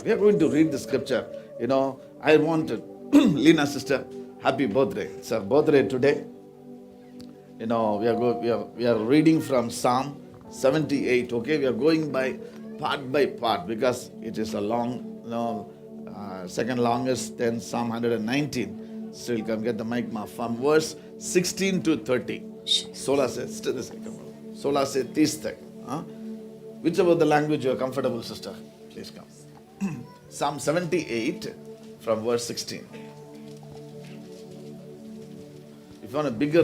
We are going to read the scripture. I wanted Lina sister, happy birthday. It's her birthday today. We are reading from Psalm 78. Okay, we are going by part because it is a long, second longest, then Psalm 119. Still, come get the mic, ma. From verse 16 to 30. Sola se, Sola se tiste. Whichever the language you are comfortable, sister, please come. Psalm 78 from verse 16. If you want a bigger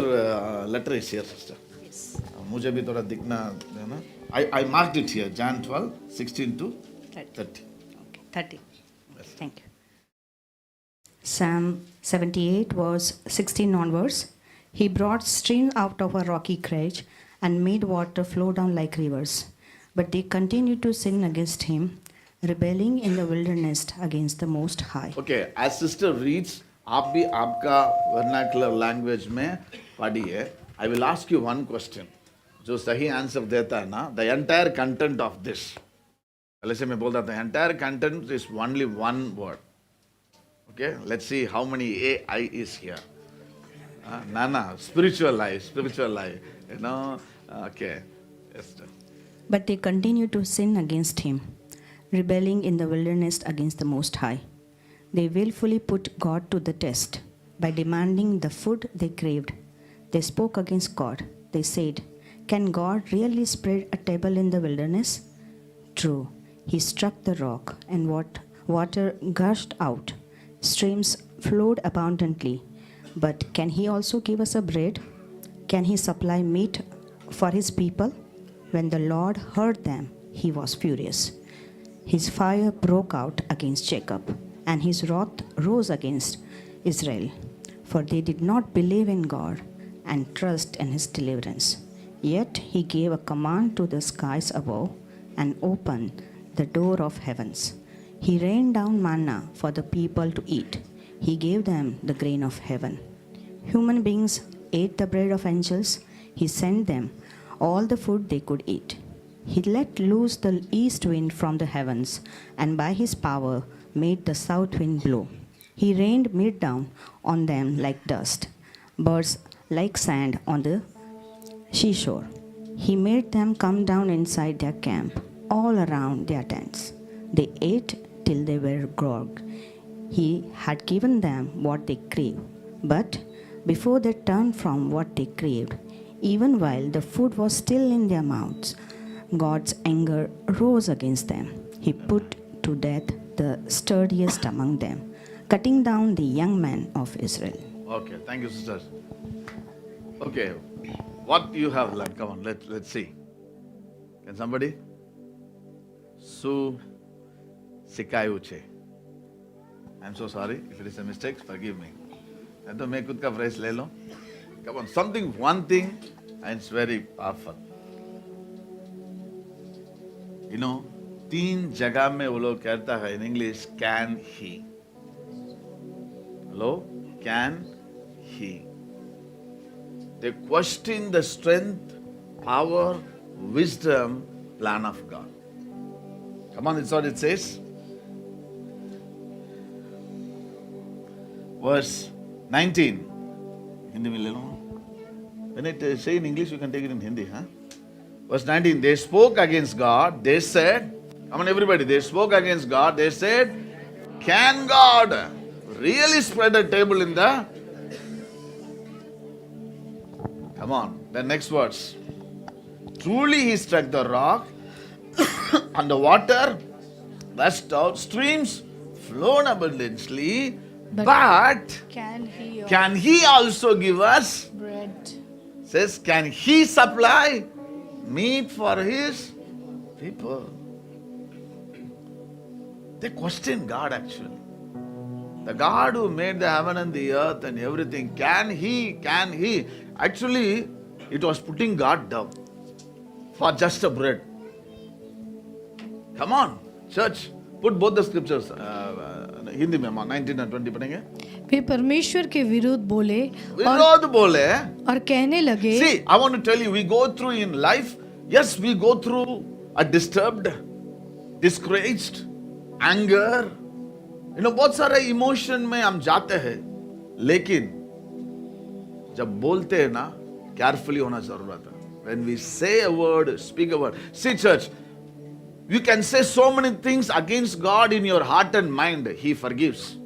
letter is here, sister. Yes. मुझे भी थोड़ा दिखना है ना. I marked it here, Jan 12, 16 to 30. Okay, 30. Yes. Thank you. Psalm 78, verse 16 onwards. He brought streams out of a rocky crag and made water flow down like rivers. But they continued to sin against him, rebelling in the wilderness against the Most High. Okay, as sister reads, आप भी आपका vernacular language में पढ़िए. I will ask you one question. जो सही answer देता है ना, the entire content of this. पहले से मैं बोलता था, entire content is only one word. Okay, let's see how many AI is here. Nana, spiritual life. Okay. Yes, sir. But they continued to sin against him, rebelling in the wilderness against the Most High. They willfully put God to the test by demanding the food they craved. They spoke against God. They said, "Can God really spread a table in the wilderness?" True, he struck the rock, and water gushed out. Streams flowed abundantly. But can he also give us a bread? Can he supply meat for his people? When the Lord heard them, he was furious. His fire broke out against Jacob, and his wrath rose against Israel, for they did not believe in God and trust in his deliverance. Yet he gave a command to the skies above and opened the door of heavens. He rained down manna for the people to eat. He gave them the grain of heaven. Human beings ate the bread of angels. He sent them all the food they could eat. He let loose the east wind from the heavens, and by his power made the south wind blow. He rained meat down on them like dust, birds like sand on the seashore. He made them come down inside their camp, all around their tents. They ate till they were grogged. He had given them what they craved, but before they turned from what they craved, even while the food was still in their mouths, God's anger rose against them. He put to death the sturdiest among them, cutting down the young men of Israel. Okay, thank you, sister. Okay, what you have learned? Come on, let's see. Can somebody? Su Sikayuche. I'm so sorry if it is a mistake. Forgive me. And to make ka phrase le lo. Come on, one thing, and it's very powerful. तीन जगह में वो लोग कहता है in English, can he? Hello? Can he? They question the strength, power, wisdom, plan of God. Come on, it's what it says. Verse 19. Hindi mein le lo. When I say in English, you can take it in Hindi, huh? Verse 19, they spoke against God. They said, come on everybody, they spoke against God. They said, can God really spread a table in the... Come on, the next verse. Truly he struck the rock and the water rushed out, streams flowed abundantly, but can he also give us bread? Says, can he supply meat for his people? They question God actually. The God who made the heaven and the earth and everything, can he? Actually, it was putting God down for just a bread. Come on, church, put both the scriptures. Hindi में 19 and 20 पढ़ेंगे. वे परमेश्वर के विरुद्ध बोले और कहने लगे. See, I want to tell you, we go through in life, yes, we go through a disturbed, discouraged, anger, बहुत सारे इमोशन में हम जाते हैं, लेकिन जब बोलते हैं ना, केयरफुली होना जरूरत है. When we say a word, speak a word. See, church, you can say so many things against God in your heart and mind. He forgives.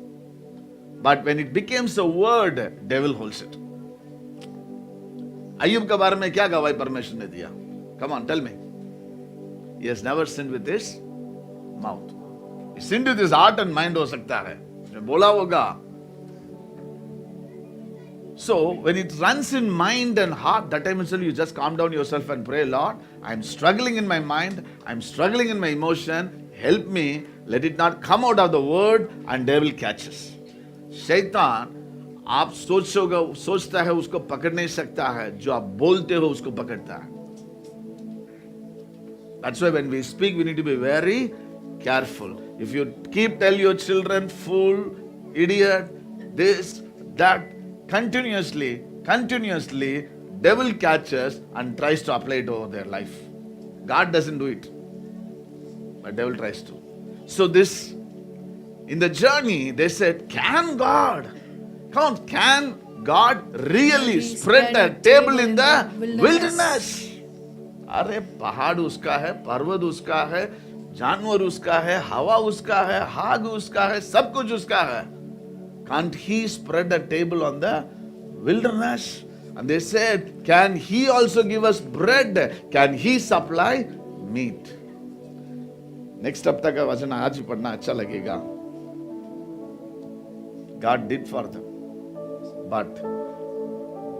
But when it becomes a word, devil holds it. अय्यूब के बारे में क्या गवाही परमेश्वर ने दिया? Come on, tell me. He has never sinned with his mouth. He sinned with his heart and mind हो सकता है. जो बोला होगा. So, when it runs in mind and heart, that time itself you just calm down yourself and pray, Lord, I'm struggling in my mind, I'm struggling in my emotion, help me, let it not come out of the word and devil catches. शैतान आप सोचता है उसको पकड़ नहीं सकता है, जो आप बोलते हो उसको पकड़ता है. That's why when we speak, we need to be very careful. If you tell your children, fool, idiot, this, that, continuously, devil catches and tries to apply it over their life. God doesn't do it, but devil tries to. So this, in the journey, they said, can God really spread a table in the wilderness? अरे पहाड़ उसका है, पर्वत उसका है, जानवर उसका है, हवा उसका है, आग उसका है, सब कुछ उसका है. Can't he spread a table on the wilderness? And they said, can he also give us bread? Can he supply meat? Next up तक का वचन आज ही पढ़ना अच्छा लगेगा. God did for them. But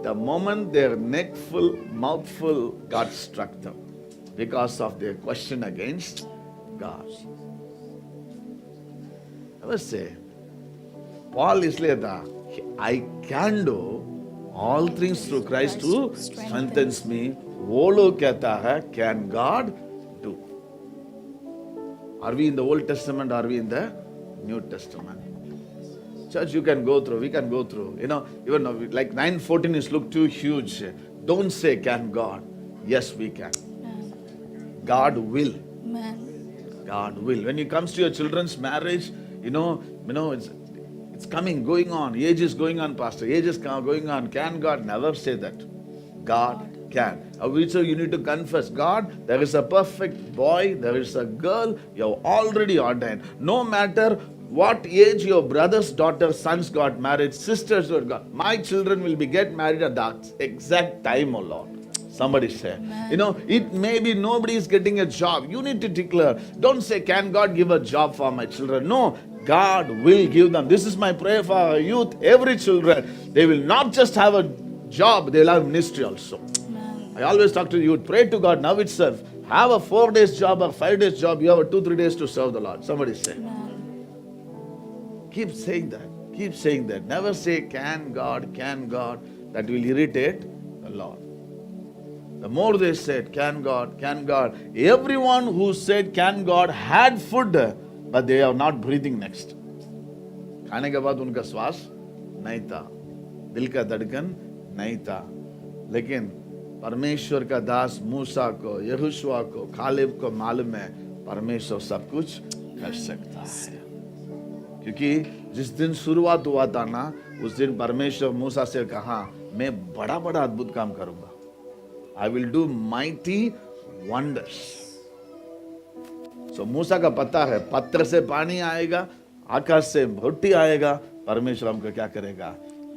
the moment their neck full, mouth full, God struck them because of their question against God. I must say, Paul इसलिए था, I can do all things through Christ who strengthens me. वो लोग कहता है, can God do? Are we in the Old Testament? Are we in the New Testament? Church, you can go through, we can go through. Even like 9:14 is look too huge. Don't say, can God? Yes, we can. God will. God will. When it comes to your children's marriage, it's coming, going on. Age is going on, Pastor. Age is going on. Can God? Never say that. God can. So you need to confess, God, there is a perfect boy, there is a girl, you have already ordained. No matter what age your brothers, daughters, sons got married, sisters got, my children will get married at that exact time, oh Lord. Somebody say. It may be nobody is getting a job. You need to declare. Don't say, can God give a job for my children? No, God will give them. This is my prayer for our youth, every children. They will not just have a job, they will have ministry also. I always talk to you, pray to God now itself. Have a 4 days job or 5 days job, you have a 2-3 days to serve the Lord. Somebody say. Keep saying that. Keep saying that. Never say, can God, can God. That will irritate the Lord. The more they said, can God, can God. Everyone who said, can God, had food, but they are not breathing next. खाने के बाद उनका श्वास नहीं था, दिल का धड़कन नहीं था. लेकिन परमेश्वर का दास मूसा को, यहोशुआ को, कालेब को मालूम है, परमेश्वर सब कुछ कर सकता है. क्योंकि जिस दिन शुरुआत हुआ था ना, उस दिन परमेश्वर मूसा से कहा, मैं बड़ा बड़ा अद्भुत काम करूंगा. I will do mighty wonders. So मूसा का पता है, पत्थर से पानी आएगा, आकाश से रोटी आएगा, परमेश्वर हमको क्या करेगा?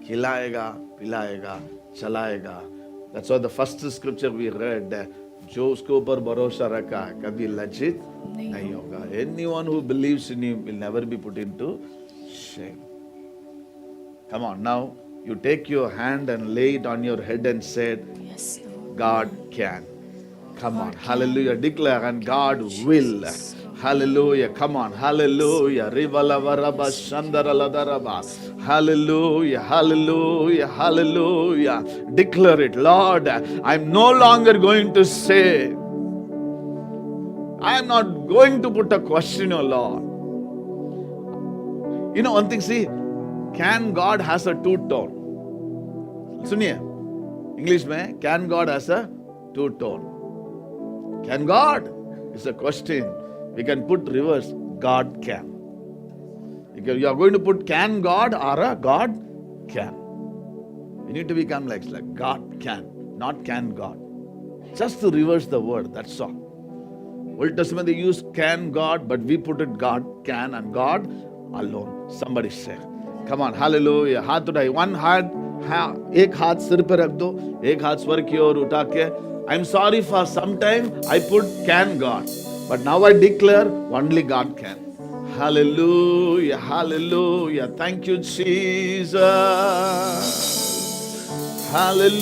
खिलाएगा, पिलाएगा, चलाएगा. That's why the first scripture we read, जो उसके ऊपर भरोसा रखा है, कभी लज्जित नहीं होगा. Anyone who believes in him will never be put into shame. Come on, now you take your hand and lay it on your head and said, Yes, God can. Come on, hallelujah. Declare, and God will. Hallelujah. Come on, hallelujah. Rivalavaraba Shandaralaraba. Hallelujah, hallelujah, hallelujah. Declare it, Lord. I'm no longer going to say, I'm not going to put a question, oh Lord. One thing, see, can God has a two-tone. Suniye, English mein, can God has a two-tone. Can God? It's a question. We can put reverse. God can. You are going to put can God or a God can. You need to become like God can, not can God. Just to reverse the word, that's all. Old Testament they use can God, but we put it God can and God alone. Somebody say, come on, hallelujah. हाथ उठाइए. One hand, एक हाथ सिर पे रख दो, एक हाथ स्वर की ओर उठा के. I'm sorry for some time I put can God, but now I declare only God can. Hallelujah, hallelujah. Thank you, Jesus. Hallelujah.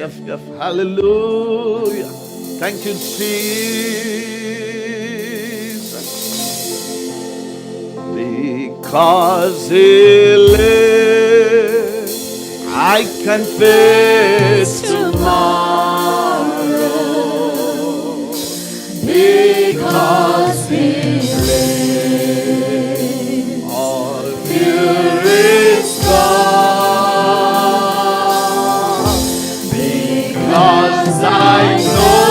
Yes, yes. Hallelujah. Thank you, Jesus. Because He lives, I can face tomorrow. Because He lives, all fear is gone. Because I know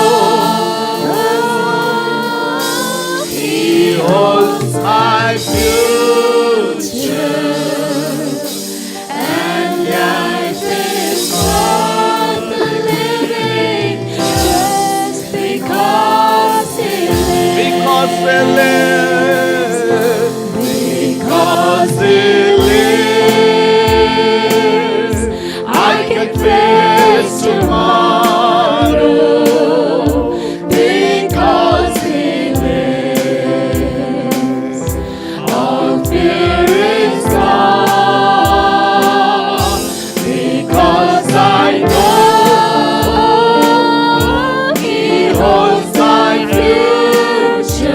He holds my future, and life is worth living just because He lives. Because He lives. Because He lives, I can face tomorrow. Because He lives, all fear is gone. Because I know He holds my future,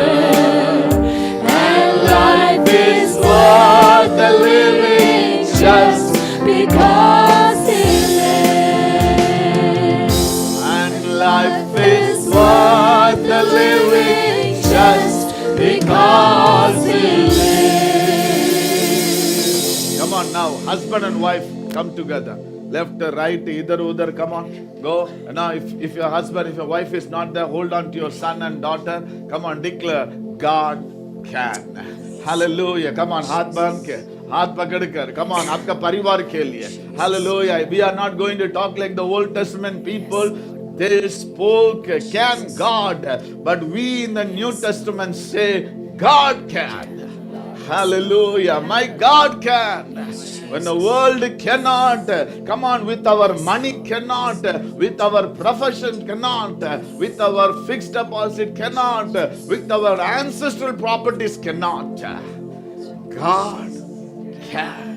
and life is worth the living just because He lives. And life is worth the living just because He lives. Come on now, husband and wife, come together. Left, right, either, udhar, come on, go. Now, if your husband, if your wife is not there, hold on to your son and daughter. Come on, declare, God can. Hallelujah. Come on, हाथ बांध के, हाथ पकड़ कर. Come on, आपका परिवार के लिए. Hallelujah. We are not going to talk like the Old Testament people. They spoke, can God, but we in the New Testament say, God can. Hallelujah. My God can. When the world cannot, come on, with our money cannot, with our profession cannot, with our fixed deposit cannot, with our ancestral properties cannot. God can.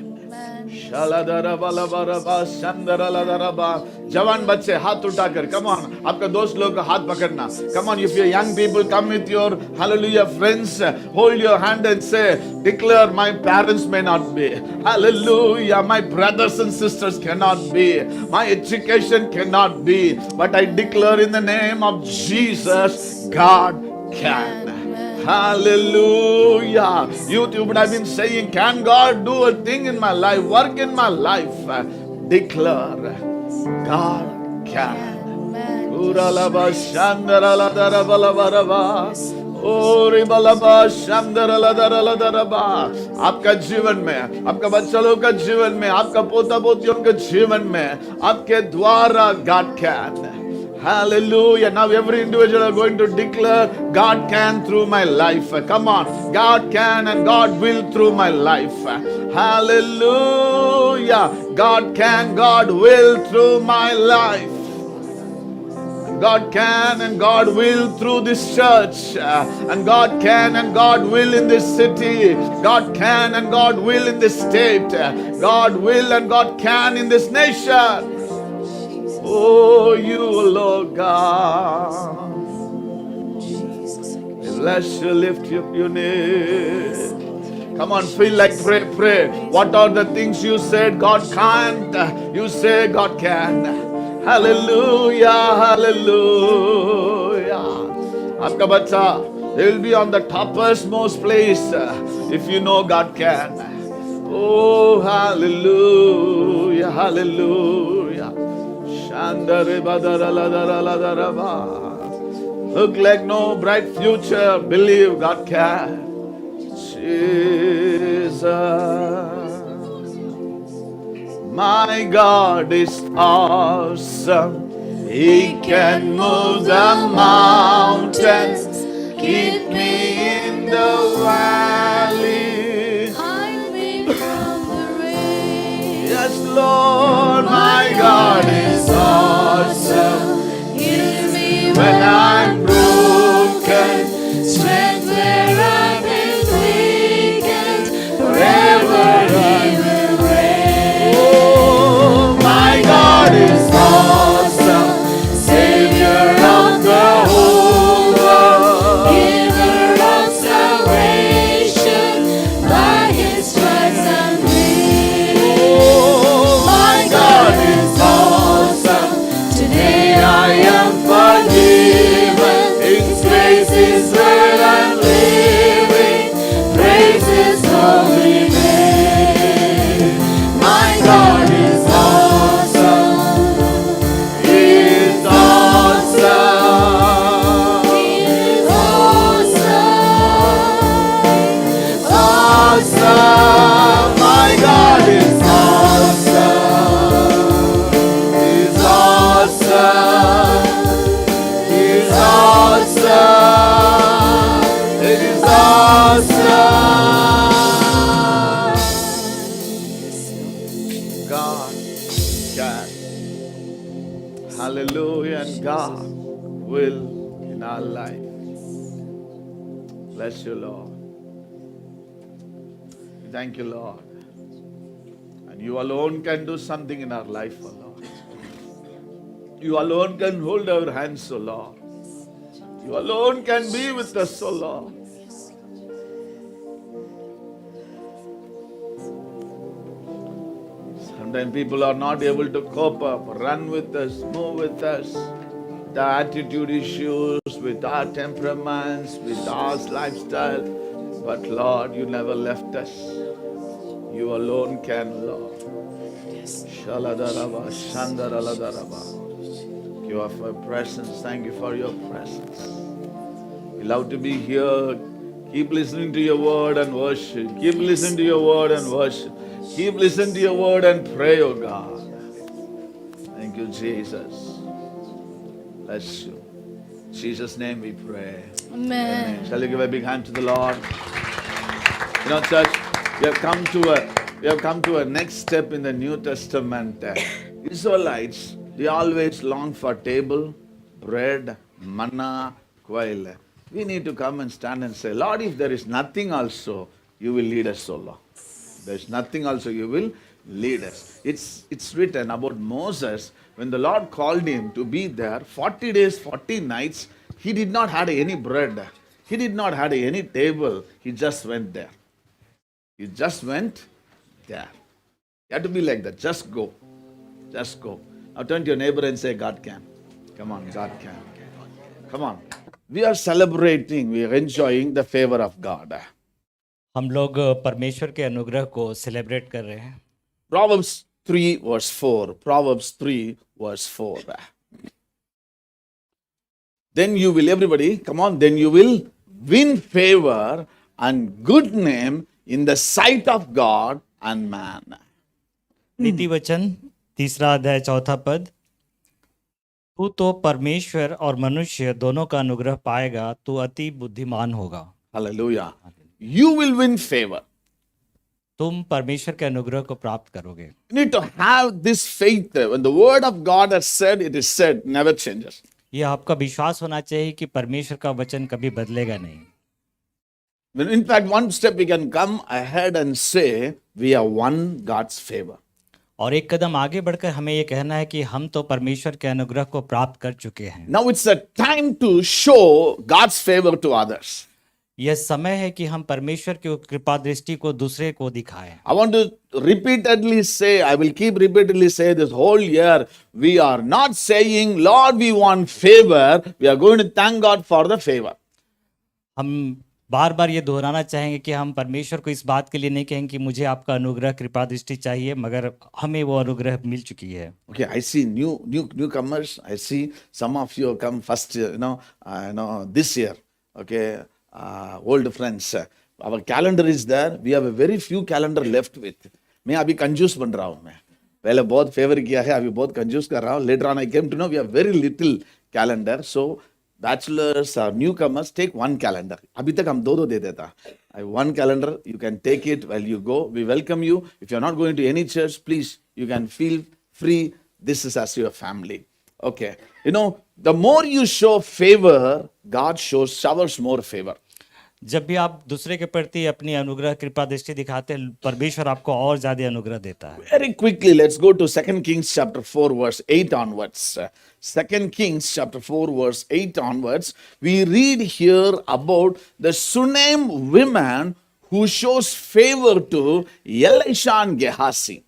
जवान बच्चे हाथ उठाकर, come on, आपका दोस्त लोग का हाथ पकड़ना. Come on, if your young people come with your hallelujah friends, hold your hand and say, declare, my parents may not be. Hallelujah, my brothers and sisters cannot be. My education cannot be. But I declare in the name of Jesus, God can. Hallelujah. You would have been saying, can God do a thing in my life, work in my life? Declare, God can. Uralaba Shandarala Darabalabaraba. Oribalaba Shandarala Daraba. आपका जीवन में, आपका बच्चा लोग का जीवन में, आपका पोता पोतियों के जीवन में, आपके द्वारा God can. Hallelujah. Now every individual are going to declare, God can through my life. Come on. God can and God will through my life. Hallelujah. God can, God will through my life. God can and God will through this church. And God can and God will in this city. God can and God will in this state. God will and God can in this nation. Oh, you, Lord God. Bless you, lift up your name. Come on, feel like pray. What are the things you said God can't? You say God can. Hallelujah, hallelujah. Aapka bacha, they will be on the topmost place if you know God can. Oh, hallelujah, hallelujah. Shandare badara ladara ladaraba. Look like no bright future. Believe God can. Jesus. My God is awesome. He can move the mountains. Keep me in the valley. Hide me from the rain. Yes, Lord, my God is awesome. Heal me When I'm broken, strength where I've been weakened. Forever He will reign. oh, my God is awesome. Savior of the whole world. Giver of salvation, by His stripes I'm healed. Oh, my God is awesome. Today I am forgiven. His grace is where I'm living. Praise His holy name. My God is awesome. He is awesome. He is awesome. Awesome. My God is awesome. He's awesome. He's awesome. He's awesome. God can. Hallelujah. And God will in our life. Bless you, Lord. Thank you, Lord. And you alone can do something in our life, O Lord. You alone can hold our hands, O Lord. You alone can be with us, O Lord. Sometimes people are not able to cope up, run with us, move with us. The attitude issues, with our temperaments, with our lifestyle. But Lord, you never left us. You alone can, Lord. Shaladaraba, Shandaralaraba. Thank you for your presence. Thank you for your presence. We love to be here. Keep listening to your word and worship. Keep listening to your word and worship. Keep listening to your word and pray, oh God. Thank you, Jesus. Bless you. In Jesus' name we pray. Amen. Shall we give a big hand to the Lord? You know, church, we have come to a next step in the New Testament. Israelites, they always long for table, bread, manna, quail. We need to come and stand and say, Lord, if there is nothing also, you will lead us, O Lord. There is nothing also, you will lead us. It's written about Moses, when the Lord called him to be there, 40 days, 40 nights, he did not have any bread. He did not have any table. He just went there. He just went there. You have to be like that. Just go. Just go. Now turn to your neighbor and say, God can. Come on, God can. Come on. We are celebrating, we are enjoying the favor of God. हम लोग परमेश्वर के अनुग्रह को celebrate कर रहे हैं. Proverbs 3 verse 4. Proverbs 3 verse 4. Then you will, everybody, come on, then you will win favor and good name in the sight of God and man. नीति वचन 3 अध्याय 4 पद. तू तो परमेश्वर और मनुष्य दोनों का अनुग्रह पाएगा, तू अति बुद्धिमान होगा. Hallelujah. You will win favor. तुम परमेश्वर के अनुग्रह को प्राप्त करोगे. You need to have this faith. When the word of God has said, it is said, never changes. यह आपका विश्वास होना चाहिए कि परमेश्वर का वचन कभी बदलेगा नहीं. In fact, one step we can come ahead and say, we have won God's favor. और एक कदम आगे बढ़कर हमें ये कहना है कि हम तो परमेश्वर के अनुग्रह को प्राप्त कर चुके हैं. Now it's a time to show God's favor to others. यह समय है कि हम परमेश्वर की कृपा दृष्टि को दूसरे को दिखाएं. I want to repeatedly say, I will keep repeatedly say this whole year, we are not saying, Lord, we want favor. We are going to thank God for the favor. हम बार बार ये दोहराना चाहेंगे कि हम परमेश्वर को इस बात के लिए नहीं कहेंगे कि मुझे आपका अनुग्रह कृपा दृष्टि चाहिए, मगर हमें वो अनुग्रह मिल चुकी है। Okay, I see newcomers. I see some of you come first, this year. Okay, old friends. Our calendar is there. We have a very few calendar left with. मैं अभी कंजूस बन रहा हूँ मैं. पहले बहुत फेवर किया है, अभी बहुत कंजूस कर रहा हूँ. Later on I came to know we have very little calendar. So bachelors or newcomers take one calendar. अभी तक हम दो दे देता. I have one calendar. You can take it while you go. We welcome you. If you are not going to any church, please you can feel free. This is as your family. Okay. The more you show favor, God showers more favor. जब भी आप दूसरे के प्रति अपनी अनुग्रह कृपा दृष्टि दिखाते हैं, परमेश्वर आपको और ज्यादा अनुग्रह देता है। Very quickly, let's go to 2 Kings chapter 4 verse 8 onwards. 2 Kings chapter 4 verse 8 onwards. We read here about the Shunem woman who shows favor to Elisha and Gehazi.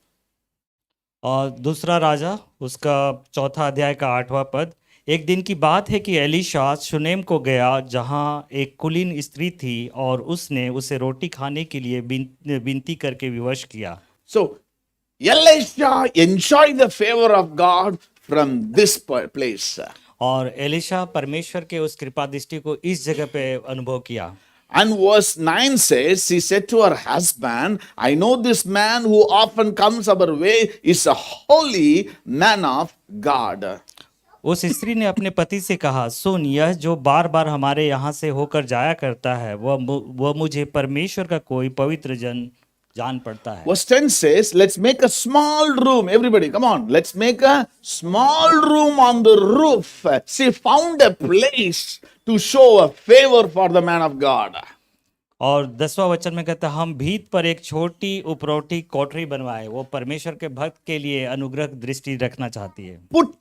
और दूसरा राजा उसका चौथा अध्याय का 8वां पद। एक दिन की बात है कि एलीशा शुनेम को गया, जहां एक कुलीन स्त्री थी, और उसने उसे रोटी खाने के लिए विनती करके विवश किया। So Elisha enjoyed the favor of God from this place. और एलीशा परमेश्वर के उस कृपा दृष्टि को इस जगह पे अनुभव किया। And verse 9 says, she said to her husband, I know this man who often comes our way is a holy man of God. उस स्त्री ने अपने पति से कहा, सुन, यह जो बार बार हमारे यहाँ से होकर जाया करता है, वह मुझे परमेश्वर का कोई पवित्र जन जान पड़ता है। Verse 10 says, let's make a small room. Everybody, come on. Let's make a small room on the roof. She found a place to show a favor for the man of God. और 10वां वचन में कहता है, हम भीत पर एक छोटी उपरौठी कोठरी बनवाए। वो परमेश्वर के भक्त के लिए अनुग्रह दृष्टि रखना चाहती है। Put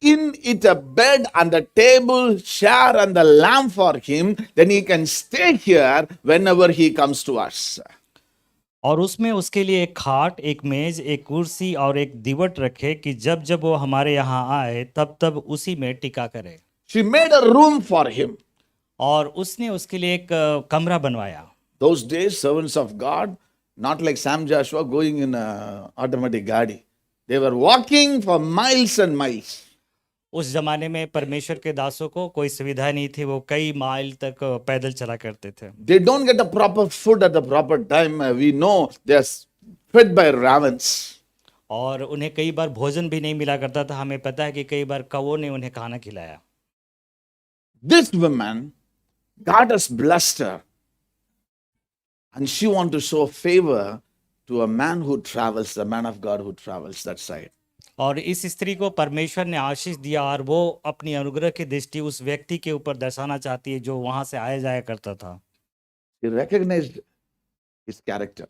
in it a bed and a table, chair and a lamp for him. Then he can stay here whenever he comes to us. और उसमें उसके लिए एक खाट, एक मेज, एक कुर्सी और एक दीवट रखे कि जब जब वो हमारे यहाँ आए तब तब उसी में टिका करे। She made a room for him. और उसने उसके लिए एक कमरा बनवाया। Those days, servants of God, not like Sam Joshua going in a automatic gadi. They were walking for miles and miles. उस जमाने में परमेश्वर के दासों को कोई सुविधा नहीं थी, वो कई माइल तक पैदल चला करते थे। They don't get the proper food at the proper time. We know they are fed by ravens. और उन्हें कई बार भोजन भी नहीं मिला करता था। हमें पता है कि कई बार कौवों ने उन्हें खाना खिलाया। This woman, God has blessed her, and she wants to show favor to a man who travels, the man of God who travels that side. और इस स्त्री को परमेश्वर ने आशीष दिया, और वो अपनी अनुग्रह की दृष्टि उस व्यक्ति के ऊपर दर्शाना चाहती है जो वहां से आया जाया करता था। He recognized his character,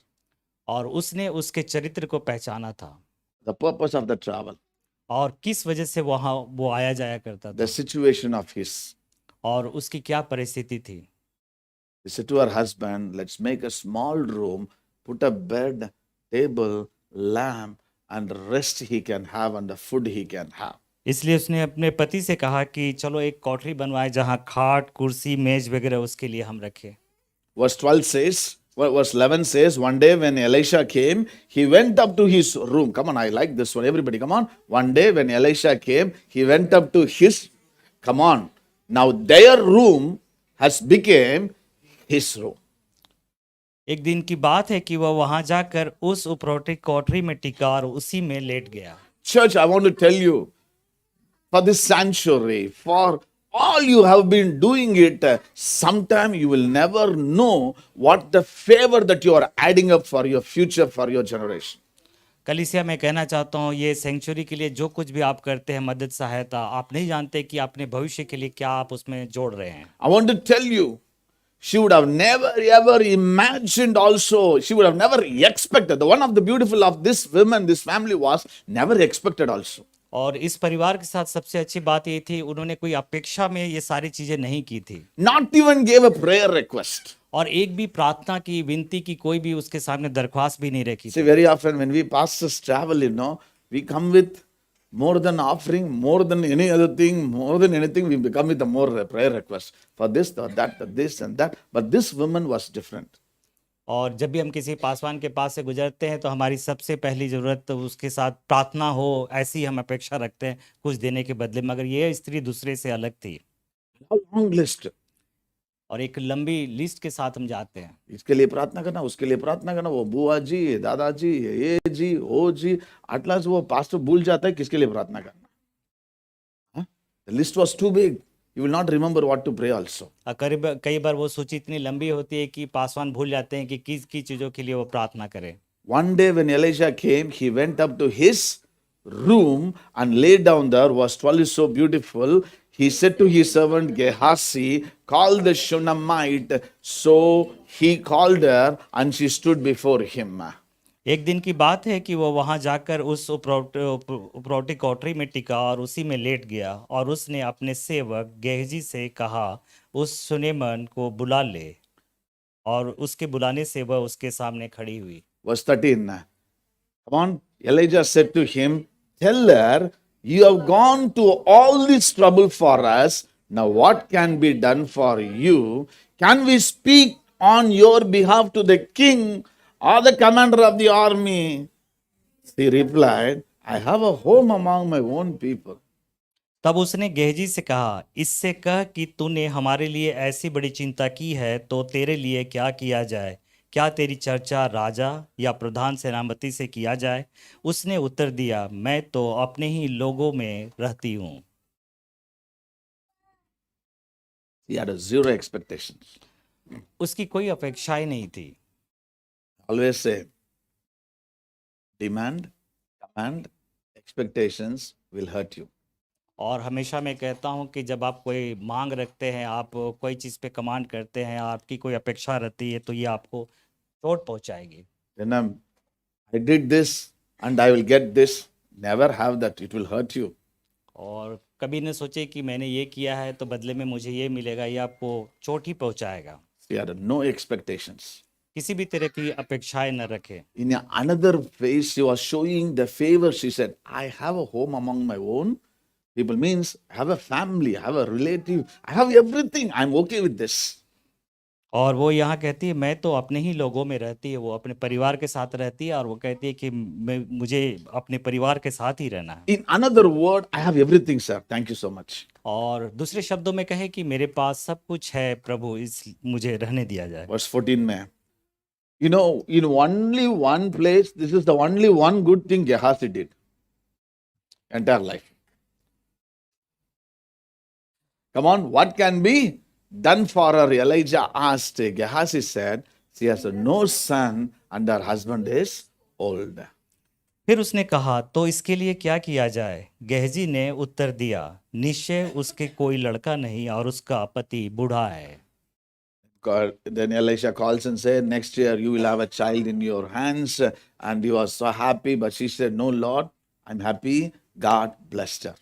और उसने उसके चरित्र को पहचाना था, the purpose of the travel, और किस वजह से वहां वो आया जाया करता the था, situation of his. और उसकी क्या परिस्थिति थी। He said to her husband, let's make a small room, put a bed, table, lamp, and rest he can have and the food he can have. इसलिए उसने अपने पति से कहा कि चलो एक कोठरी बनवाए जहां खाट, कुर्सी, मेज वगैरह उसके लिए हम रखें। Verse 12 says, verse 11 says, one day when Elisha came, he went up to his room. Come on, I like this one. Everybody, come on. One day when Elisha came, he went up to his, come on. Now their room has become his room. एक दिन की बात है कि वह वहां जाकर उस उपरौठी कोठरी में टिका और उसी में लेट गया। Church, I want to tell you, for this sanctuary, for all you have been doing it, sometime you will never know what the favor that you are adding up for your future, for your generation. कलीसिया में कहना चाहता हूँ, ये century के लिए जो कुछ भी आप करते हैं, मदद सहायता, आप नहीं जानते कि अपने भविष्य के लिए क्या आप उसमें जोड़ रहे हैं। I want to tell you, she would have never ever imagined also, she would have never expected. The one of the beautiful of this woman, this family was never expected also. और इस परिवार के साथ सबसे अच्छी बात ये थी, उन्होंने कोई अपेक्षा में ये सारी चीजें नहीं की थी। Not even gave a prayer request. और एक भी प्रार्थना की, विनती की, कोई भी उसके सामने दरख्वास्त भी नहीं रखी See, थी। very often when we pastors travel, we come with more than offering, more than any other thing, more than anything, we become with a more prayer request for this or that, for this and that. But this woman was different. और जब भी हम किसी पासवान के पास से गुजरते हैं तो हमारी सबसे पहली ज़रूरत तो उसके साथ प्रार्थना हो, ऐसी हम अपेक्षा रखते हैं कुछ देने के बदले। मगर ये स्त्री दूसरे से अलग थी A long list. और एक लंबी लिस्ट के साथ हम जाते हैं। इसके लिए प्रार्थना करना, उसके लिए प्रार्थना करना, वो बुआ जी, ये दादाजी, ये जी, वो जी, अटला से वो पास्टर भूल जाता है किसके लिए प्रार्थना करना। The list was too big. You will not remember what to pray also. कई बार वो सूची इतनी लंबी होती है कि पासवान भूल जाते हैं कि किस की चीज़ों के लिए वो प्रार्थना करें। One day when Elisha came, he went up to his room and lay down there. Verse 12 is so beautiful. He said to his servant Gehazi, call the Shunammite. So he called her and she stood before him. एक दिन की बात है कि वो वहां जाकर उस उपरौटी कोठरी में टिका और उसी में लेट गया और उसने अपने सेवक गेहजी से कहा, उस सुनेमन को बुला ले, और उसके बुलाने से वह उसके सामने खड़ी हुई। Verse 13. Come on. Elijah said to him, tell her, you have gone to all this trouble for us. Now what can be done for you? Can we speak on your behalf to the king or the commander of the army? She replied, I have a home among my own people. तब उसने गेहजी से कहा, इससे कह कि तूने हमारे लिए ऐसी बड़ी चिंता की है, तो तेरे लिए क्या किया जाए? क्या तेरी चर्चा राजा या प्रधान सेनापति से किया जाए? उसने उत्तर दिया, मैं तो अपने ही लोगों में रहती हूँ। He had a zero expectations. उसकी कोई अपेक्षाएं नहीं थी। Always say, demand, command, expectations will hurt you. और हमेशा मैं कहता हूं कि जब आप कोई मांग रखते हैं, आप कोई चीज़ पे कमांड करते हैं, आपकी कोई अपेक्षा रहती है, तो ये आपको चोट पहुंचाएगी। Then I did this and I will get this. Never have that. It will hurt you. और कभी न सोचे कि मैंने ये किया है तो बदले में मुझे ये मिलेगा, ये आपको चोट ही पहुंचाएगा। She had no expectations. किसी भी तरह की अपेक्षाएं न रखें। In another phase, she was showing the favor. She said, I have a home among my own people. Means I have a family, I have a relative, I have everything. I'm okay with this. और वो यहाँ कहती है, मैं तो अपने ही लोगों में रहती है, वो अपने परिवार के साथ रहती है, और वो कहती है कि मुझे अपने परिवार के साथ ही रहना है। In another word, I have everything, sir. Thank you so much. और दूसरे शब्दों में कहे कि मेरे पास सब कुछ है प्रभु, इस मुझे रहने दिया जाए। Verse 14 में, you know, in only one place, this is the only one good thing Gehazi did. Entire life. Come on, what can be done for her? Elijah asked. Gehazi said, she has no son and her husband is old. फिर उसने कहा, तो इसके लिए क्या किया जाए? गेहजी ने उत्तर दिया, निश्चय उसके कोई लड़का नहीं और उसका पति बूढ़ा है। Then Elisha calls and said, next year you will have a child in your hands. And he was so happy. But she said, no, Lord, I'm happy. God blessed her.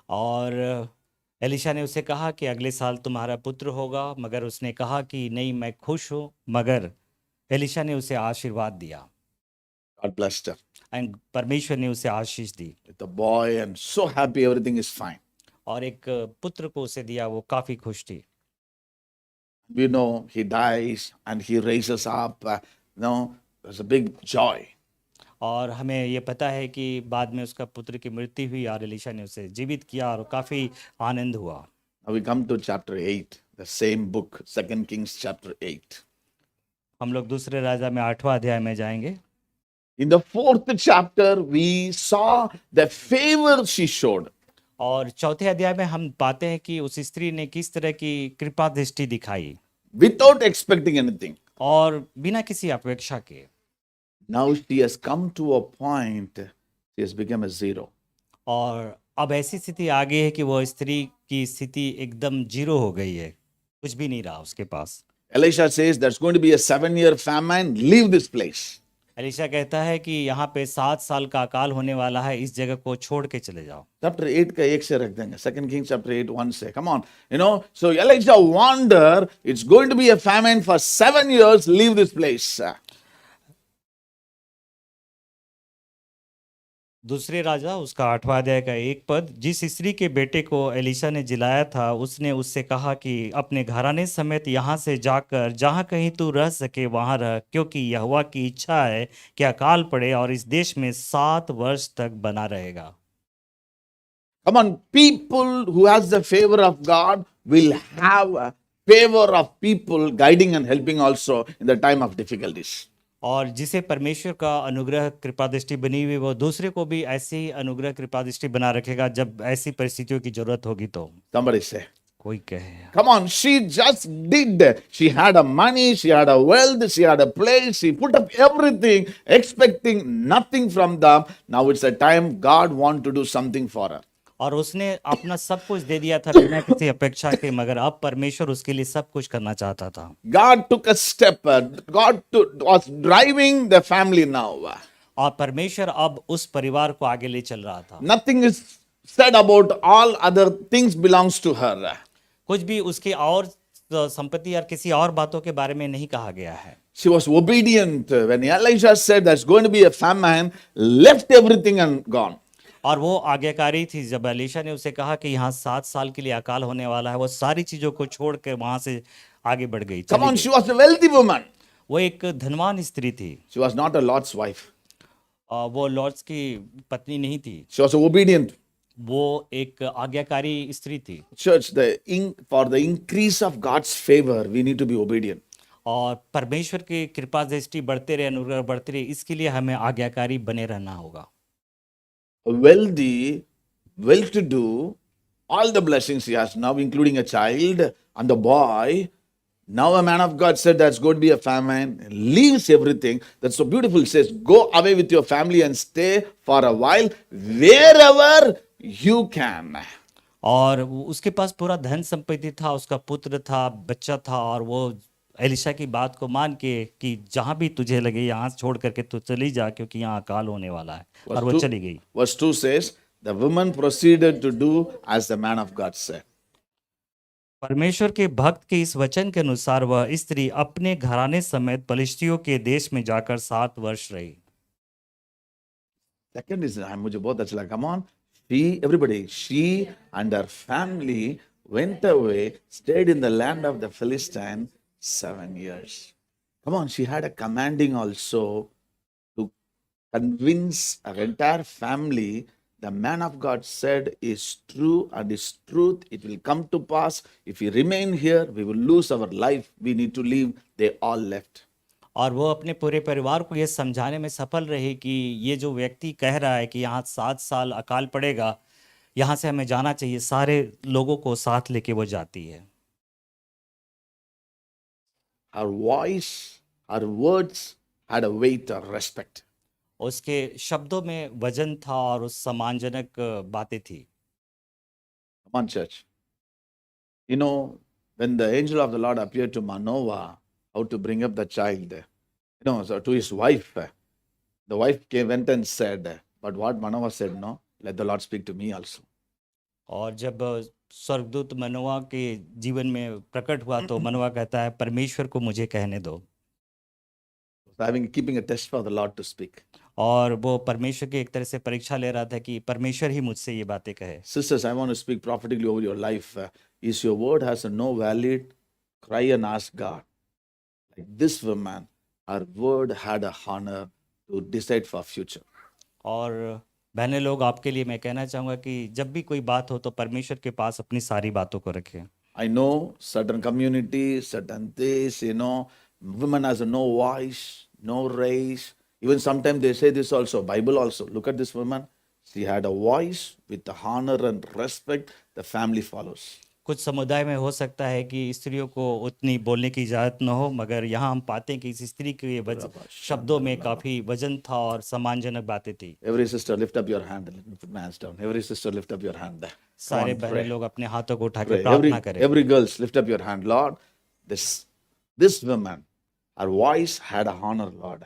और एलिशा ने उसे कहा कि अगले साल तुम्हारा पुत्र होगा, मगर उसने कहा कि नहीं, मैं खुश हूँ। मगर एलिशा ने उसे आशीर्वाद दिया। God blessed her. एंड परमेश्वर ने उसे आशीष दी। With a boy and so happy, everything is fine. और एक पुत्र को उसे दिया, वो काफी खुश थी। We know he dies and he raises up. There's a big joy. और हमें ये पता है कि बाद में उसका पुत्र की मृत्यु हुई और एलिशा ने उसे जीवित किया और काफी आनंद हुआ। Now we come to chapter 8, the same book, 2 Kings chapter 8. हम लोग दूसरे राजा में 8वां अध्याय में जाएंगे। In the 4th chapter, we saw the favor she showed. और चौथे अध्याय में हम पाते हैं कि उस स्त्री ने किस तरह की कृपा दृष्टि दिखाई, Without expecting anything. और बिना किसी अपेक्षा के। Now she has come to a point, she has become a zero. और अब ऐसी स्थिति आ गई है कि वो स्त्री की स्थिति एकदम जीरो हो गई है, कुछ भी नहीं रहा उसके पास। Elisha says there's going to be a 7-year famine, leave this place. Elisha कहता है कि यहाँ पे 7 साल का अकाल होने वाला है, इस जगह को छोड़ के चले जाओ। Chapter 8 का 1 से रख देंगे, 2 Kings chapter 8, 1 से, come on. So Elisha warned her, it's going to be a famine for 7 years, leave this place. दूसरे राजा उसका 8वां अध्याय का 1 पद, जिस स्त्री के बेटे को एलीशा ने जिलाया था उसने उससे कहा कि अपने घराने समेत यहाँ से जाकर जहाँ कहीं तू रह सके वहाँ रह, क्योंकि यहोवा की इच्छा है कि अकाल पड़े और इस देश में 7 वर्ष तक बना रहेगा। Come on, people who has the favor of God will have a favor of people guiding and helping also in the time of difficulties. और जिसे परमेश्वर का अनुग्रह कृपा दृष्टि बनी हुई, वो दूसरे को भी ऐसे ही अनुग्रह कृपा दृष्टि बना रखेगा जब ऐसी परिस्थितियों की जरूरत होगी तो। Somebody say. कोई कहे, Come on, she just did. She had a money, she had a wealth, she had a place, she put up everything, expecting nothing from them. Now it's a time God want to do something for her. और उसने अपना सब कुछ दे दिया था बिना किसी अपेक्षा के, मगर अब परमेश्वर उसके लिए सब कुछ करना चाहता था। God took a step. Was driving the family now. और परमेश्वर अब उस परिवार को आगे ले चल रहा था। Nothing is said about all other things belongs to her. कुछ भी उसकी और संपत्ति और किसी और बातों के बारे में नहीं कहा गया है। She was obedient. When Elijah said there's going to be a famine, left everything and gone. और वो आज्ञाकारी थी। जब एलीशा ने उसे कहा कि यहाँ 7 साल के लिए अकाल होने वाला है, वो सारी चीजों को छोड़ के वहां से आगे बढ़ गई, Come चली on, गई। she was a wealthy woman. वो एक धनवान स्त्री थी। She was not a Lord's wife. वो लॉर्ड्स की पत्नी नहीं थी, She was obedient. वो एक आज्ञाकारी स्त्री थी। Church, for the increase of God's favor, we need to be obedient. और परमेश्वर की कृपा दृष्टि बढ़ते रहे, अनुग्रह बढ़ते रहे, इसके लिए हमें आज्ञाकारी बने रहना होगा। Wealthy, well-to-do, all the blessings he has now, including a child and the boy. Now a man of God said there's going to be a famine, leaves everything. That's so beautiful. It says, go away with your family and stay for a while wherever you can. और उसके पास पूरा धन संपत्ति था, उसका पुत्र था, बच्चा था, और वो एलिशा की बात को मान के कि जहां भी तुझे लगे यहाँ छोड़ करके तू चली जा, क्योंकि यहाँ अकाल होने वाला है, और वो चली गई। Verse 2 says, the woman proceeded to do as the man of God said. परमेश्वर के भक्त के इस वचन के अनुसार वह स्त्री अपने घराने समेत पलिश्तियों के देश में जाकर 7 वर्ष रही। Second is, मुझे बहुत अच्छा लगा. Come on, she and her family went away, stayed in the land of the Philistine 7 years. Come on, she had a commanding also to convince her entire family the man of God said is true and is truth. It will come to pass. If we remain here, we will lose our life. We need to leave. They all left. और वो अपने पूरे परिवार को ये समझाने में सफल रही कि ये जो व्यक्ति कह रहा है कि यहाँ 7 साल अकाल पड़ेगा, यहाँ से हमें जाना चाहिए, सारे लोगों को साथ लेके वो जाती है। Her voice, her words had a weight of respect. उसके शब्दों में वजन था और उस सम्मानजनक बातें थी। Come on, church. You know, when the angel of the Lord appeared to Manoah, how to bring up the child, so to his wife, the wife went and said, but what Manoah said, no, let the Lord speak to me also. और जब स्वर्गदूत मनोआ के जीवन में प्रकट हुआ तो मनोआ कहता है, परमेश्वर को मुझे कहने दो। Keeping a test for the Lord to speak. और वो परमेश्वर की एक तरह से परीक्षा ले रहा था कि परमेश्वर ही मुझसे ये बातें कहे। Sisters, I want to speak prophetically over your life. Is your word has no valid? Cry and ask God. Like this woman, her word had a honor to decide for future. और बहने लोग, आपके लिए मैं कहना चाहूँगा कि जब भी कोई बात हो तो परमेश्वर के पास अपनी सारी बातों को रखें। I know certain communities, certain things, women has no voice, no race. Even sometimes they say this also, Bible also. Look at this woman. She had a voice with the honor and respect. The family follows. कुछ समुदाय में हो सकता है कि स्त्रियों को उतनी बोलने की इजाज़त न हो, मगर यहाँ हम पाते हैं कि इस स्त्री के शब्दों में काफ़ी वजन था और सम्मानजनक बातें थी। Every sister lift up your hand. Let me put my hands down. Every sister lift up your hand. सारे बहने लोग अपने हाथों को उठा के प्रार्थना करें। Every girls lift up your hand. Lord, this woman, her voice had a honor, Lord.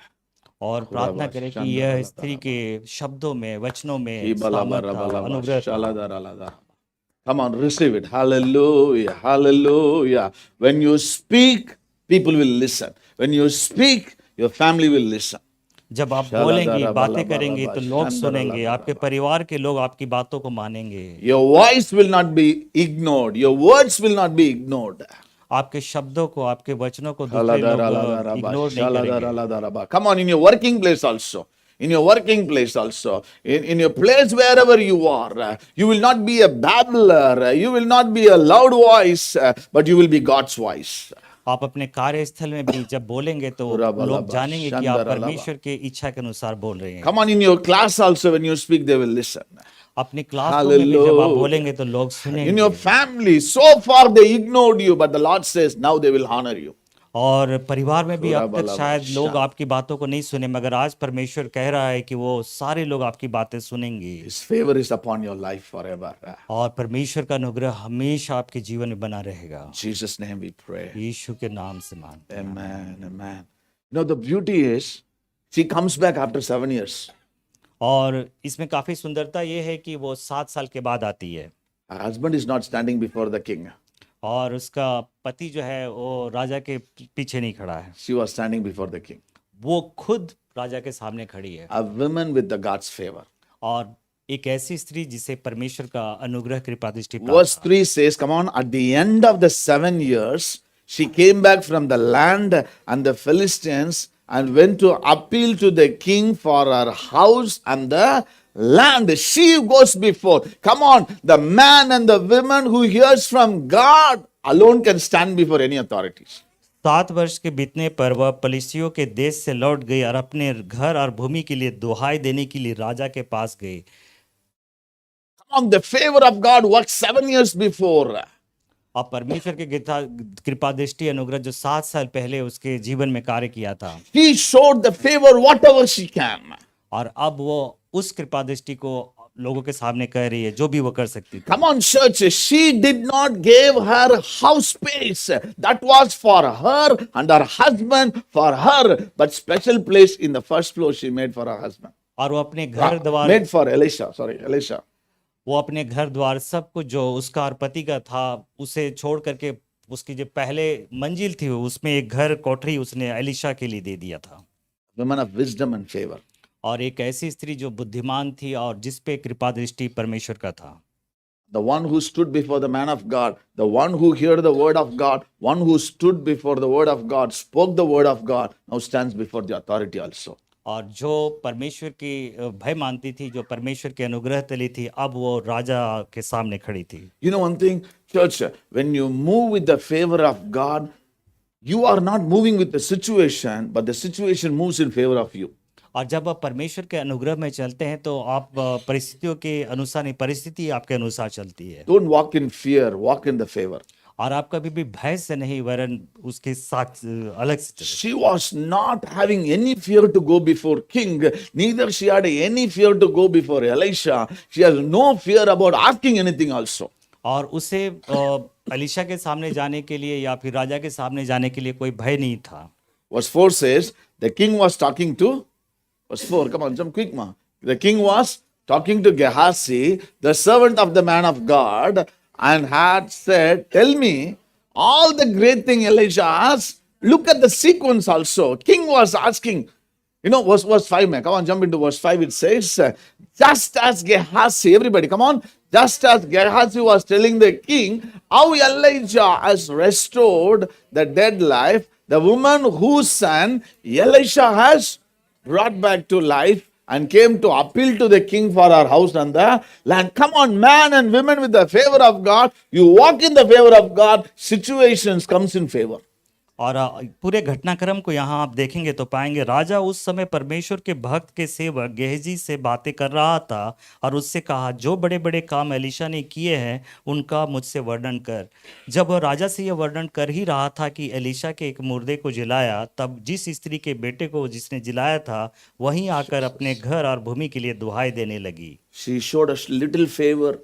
और प्रार्थना करें कि यह स्त्री के शब्दों में, वचनों में सामर्थ था, अनुग्रह था। Come on, receive it. Hallelujah, hallelujah. When you speak, people will listen. When you speak, your family will listen. जब आप बोलेंगी, बातें करेंगी तो लोग सुनेंगे, आपके परिवार के लोग आपकी बातों को मानेंगे। Your voice will not be ignored. Your words will not be ignored. आपके शब्दों को, आपके वचनों को दूसरे लोग इग्नोर नहीं करेंगे। Come on, in your working place also. In your working place also. In your place wherever you are. You will not be a babbler. You will not be a loud voice. But you will be God's voice. आप अपने कार्यस्थल में भी जब बोलेंगे तो लोग जानेंगे कि आप परमेश्वर के इच्छा के अनुसार बोल रहे हैं। Come on, in your class also, when you speak, they will listen. अपनी क्लासरूम में भी जब आप बोलेंगे तो लोग सुनेंगे। In your family, so far they ignored you, but the Lord says, now they will honor you. और परिवार में भी अब तक शायद लोग आपकी बातों को नहीं सुने, मगर आज परमेश्वर कह रहा है कि वो सारे लोग आपकी बातें सुनेंगे। His favor is upon your life forever. और परमेश्वर का अनुग्रह हमेशा आपके जीवन में बना रहेगा। In Jesus' name we pray. यीशु के नाम से मांगते हैं। Amen, amen. You know, the beauty is, she comes back after 7 years. और इसमें काफी सुंदरता ये है कि वो 7 साल के बाद आती है Her husband is not standing before the king. और उसका पति जो है वो राजा के पीछे नहीं खड़ा है, She was standing before the king. वो खुद राजा के सामने खड़ी है। A woman with the God's favor. और एक ऐसी स्त्री जिसे परमेश्वर का अनुग्रह कृपा दृष्टि Verse 3 says, come on, at the end of the 7 years, she came back from the land and the Philistines and went to appeal to the king for her house and the land. She goes before. Come on, the man and the woman who hears from God alone can stand before any authorities. 7 वर्ष के बीतने पर वह पलिश्तियों के देश से लौट गई और अपने घर और भूमि के लिए दुहाई देने के लिए राजा के पास गई। Come on, the favor of God worked 7 years before. और परमेश्वर के कृपा दृष्टि अनुग्रह जो 7 साल पहले उसके जीवन में कार्य किया था, He showed the favor whatever she can. और अब वो उस कृपा दृष्टि को लोगों के सामने कह रही है जो भी वो कर सकती थी। Come on, church. She did not give her house space. That was for her and her husband for her. But special place in the first floor she made for her husband. और वो अपने घर द्वार Made for Elisha. Sorry, Elisha. वो अपने घर द्वार सब कुछ जो उसका और पति का था उसे छोड़ करके उसकी जो पहले मंजिल थी उसमें एक घर कोठरी उसने एलिशा के लिए दे दिया था। Woman of wisdom and favor. और एक ऐसी स्त्री जो बुद्धिमान थी और जिस पे कृपा दृष्टि परमेश्वर का था। The one who stood before the man of God, the one who heard the word of God, one who stood before the word of God, spoke the word of God, now stands before the authority also. और जो परमेश्वर की भय मानती थी, जो परमेश्वर के अनुग्रह तली थी, अब वो राजा के सामने खड़ी थी। You know one thing, church, when you move with the favor of God, you are not moving with the situation, but the situation moves in favor of you. और जब आप परमेश्वर के अनुग्रह में चलते हैं तो आप परिस्थितियों के अनुसार नहीं, परिस्थिति आपके अनुसार चलती है। Don't walk in fear, walk in the favor. और आप कभी भी भय से नहीं वरन उसके साथ अलग से चले। She was not having any fear to go before king, neither she had any fear to go before Elisha. She has no fear about asking anything also. और uसे एलिशा के सामने जाने के लिए या फिर राजा के सामने जाने के लिए कोई भय नहीं था। Verse 4 says, the king was talking to, verse 4, come on, jump quick, ma. The king was talking to Gehazi, the servant of the man of God, and had said, tell me all the great thing Elijah asked. Look at the sequence also. King was asking, you know, verse 5, man. Come on, jump into verse 5. It says, just as Gehazi, everybody, come on. Just as Gehazi was telling the king how Elijah has restored the dead life, the woman whose son Elisha has brought back to life and came to appeal to the king for her house and the land. Come on, man and women with the favor of God. You walk in the favor of God, situations comes in favor. और पूरे घटनाक्रम को यहाँ आप देखेंगे तो पाएंगे राजा उस समय परमेश्वर के भक्त के सेवक गेहजी से बातें कर रहा था और उससे कहा जो बड़े बड़े काम एलिशा ने किए हैं उनका मुझसे वर्णन कर। जब वह राजा से यह वर्णन कर ही रहा था कि एलिशा के एक मुर्दे को जिलाया, तब जिस स्त्री के बेटे को जिसने जिलाया था वहीं आकर अपने घर और भूमि के लिए दुहाई देने लगी। She showed a little favor,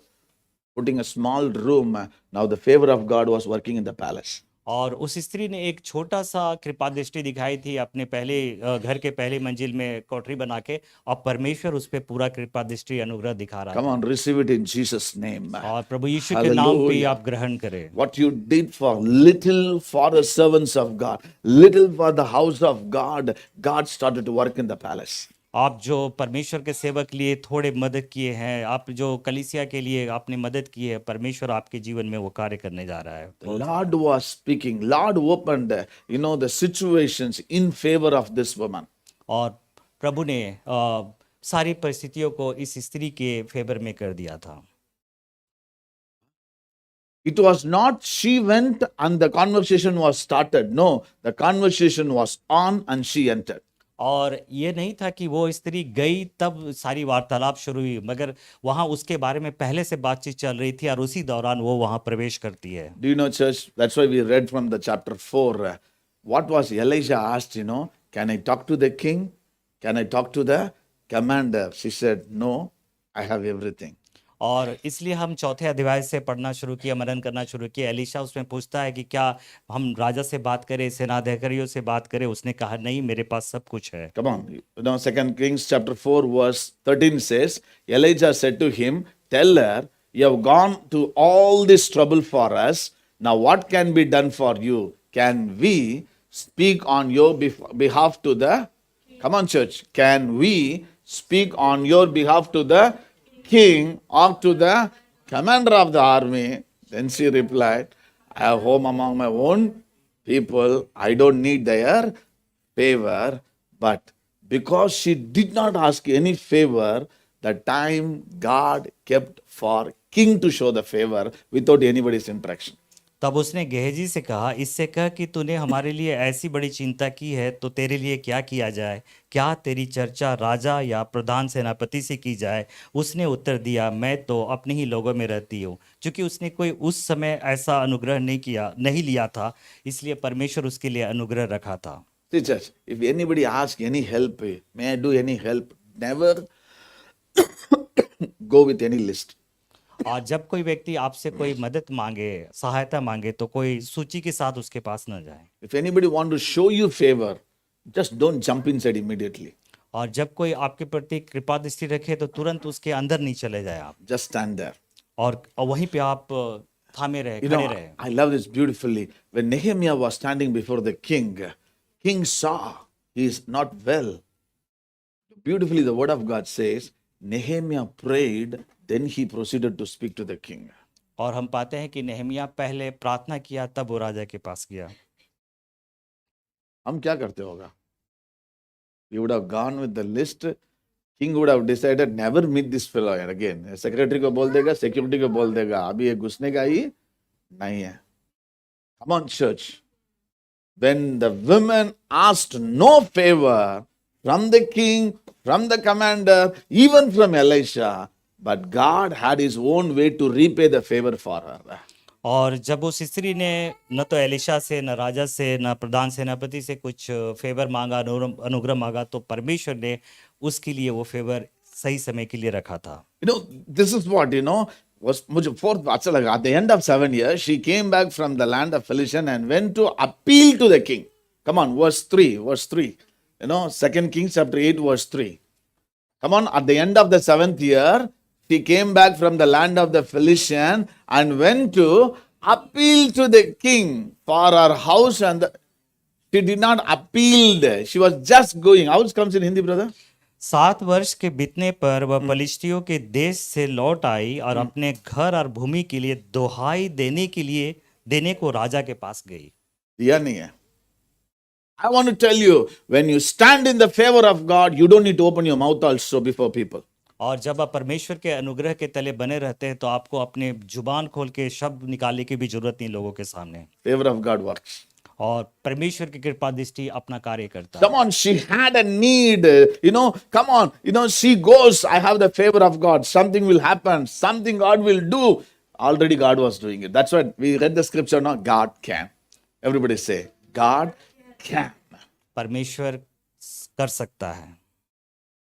putting a small room. Now the favor of God was working in the palace. और उस स्त्री ने एक छोटा सा कृपा दृष्टि दिखाई थी अपने पहले घर के पहले मंजिल में कोठरी बना के, और परमेश्वर उस पे पूरा कृपा दृष्टि अनुग्रह दिखा रहा Come था। on, receive it in Jesus' name. और प्रभु यीशु के नाम पे Hallelujah. आप ग्रहण करें। What you did for little for the servants of God, little for the house of God, God started to work in the palace. आप जो परमेश्वर के सेवक के लिए थोड़े मदद किए हैं, आप जो कलीसिया के लिए आपने मदद की है, परमेश्वर आपके जीवन में वो कार्य करने जा रहा है। The Lord was speaking. Lord opened, the situations in favor of this woman. और प्रभु ने सारी परिस्थितियों को इस स्त्री के फेवर में कर दिया था। It was not she went and the conversation was started. No, the conversation was on and she entered. और ये नहीं था कि वो स्त्री गई तब सारी वार्तालाप शुरू हुई, मगर वहाँ उसके बारे में पहले से बातचीत चल रही थी और उसी दौरान वो वहाँ प्रवेश करती है। Do you know, church? That's why we read from the chapter 4. What was Elijah asked, can I talk to the king? Can I talk to the commander? She said, no, I have everything. और इसलिए हम चौथे अध्याय से पढ़ना शुरू किया, मनन करना शुरू किया। एलीशा उसमें पूछता है कि क्या हम राजा से बात करें, सेनाध्यक्षों से बात करें? उसने कहा नहीं, मेरे पास सब कुछ है। Come on. 2 Kings chapter 4 verse 13 says, Elijah said to him, tell her, you have gone to all this trouble for us. Now what can be done for you? Can we speak on your behalf to the, come on church, can we speak on your behalf to the king or to the commander of the army? Then she replied, I have home among my own people. I don't need their favor. But because she did not ask any favor, the time God kept for king to show the favor without anybody's interaction. तब उसने गेहजी से कहा, इससे कह कि तूने हमारे लिए ऐसी बड़ी चिंता की है तो तेरे लिए क्या किया जाए? क्या तेरी चर्चा राजा या प्रधान सेनापति से की जाए? उसने उत्तर दिया, मैं तो अपने ही लोगों में रहती हूँ। क्योंकि उसने कोई उस समय ऐसा अनुग्रह नहीं लिया था, इसलिए परमेश्वर उसके लिए अनुग्रह रखा था। See, church, if anybody asks any help, may I do any help? Never go with any list. और जब कोई व्यक्ति आपसे कोई मदद मांगे, सहायता मांगे, तो कोई सूची के साथ उसके पास न जाए। If anybody want to show you favor, just don't jump inside immediately. और जब कोई आपके प्रति कृपा दृष्टि रखे तो तुरंत उसके अंदर नहीं चले जाए आप, Just stand there. और वहीं पे आप थामे रहे, You खड़े know, रहे। I love this beautifully. When Nehemiah was standing before the king saw he is not well. Beautifully, the word of God says, Nehemiah prayed, then he proceeded to speak to the king. और हम पाते हैं कि Nehemiah पहले प्रार्थना किया, तब वो राजा के पास गया। हम क्या करते होगा? We would have gone with the list. King would have decided never meet this fellow again. Secretary को बोल देगा, security को बोल देगा, अभी ये घुसने का ही नहीं है. Come on, church. When the women asked no favor from the king, from the commander, even from Elisha, but God had his own way to repay the favor for her. और जब उस स्त्री ने न तो एलिशा से, न राजा से, न प्रधान सेनापति से कुछ फेवर मांगा, अनुग्रह मांगा, तो परमेश्वर ने उसके लिए वो फेवर सही समय के लिए रखा था। This is what, was मुझे fourth अच्छा लगा. At the end of 7 years, she came back from the land of Philistine and went to appeal to the king. Come on, verse 3. 2 Kings chapter 8, verse 3. Come on, at the end of the 7th year, she came back from the land of the Philistine and went to appeal to the king for her house, and she did not appeal. She was just going. How it comes in Hindi, brother? 7 वर्ष के बीतने पर वह पलिश्तियों के देश से लौट आई और अपने घर और भूमि के लिए दोहाई देने को राजा के पास गई। दिया नहीं है. I want to tell you, when you stand in the favor of God, you don't need to open your mouth also before people. और जब आप परमेश्वर के अनुग्रह के तले बने रहते हैं तो आपको अपने जुबान खोल के शब्द निकालने की भी जरूरत नहीं लोगों के सामने। Favor of God works. और परमेश्वर की कृपा दृष्टि अपना कार्य करता है। Come on, she had a need. Come on. She goes, I have the favor of God. Something will happen. Something God will do. Already God was doing it. That's why we read the scripture now. God can. Everybody say, God can. परमेश्वर कर सकता है।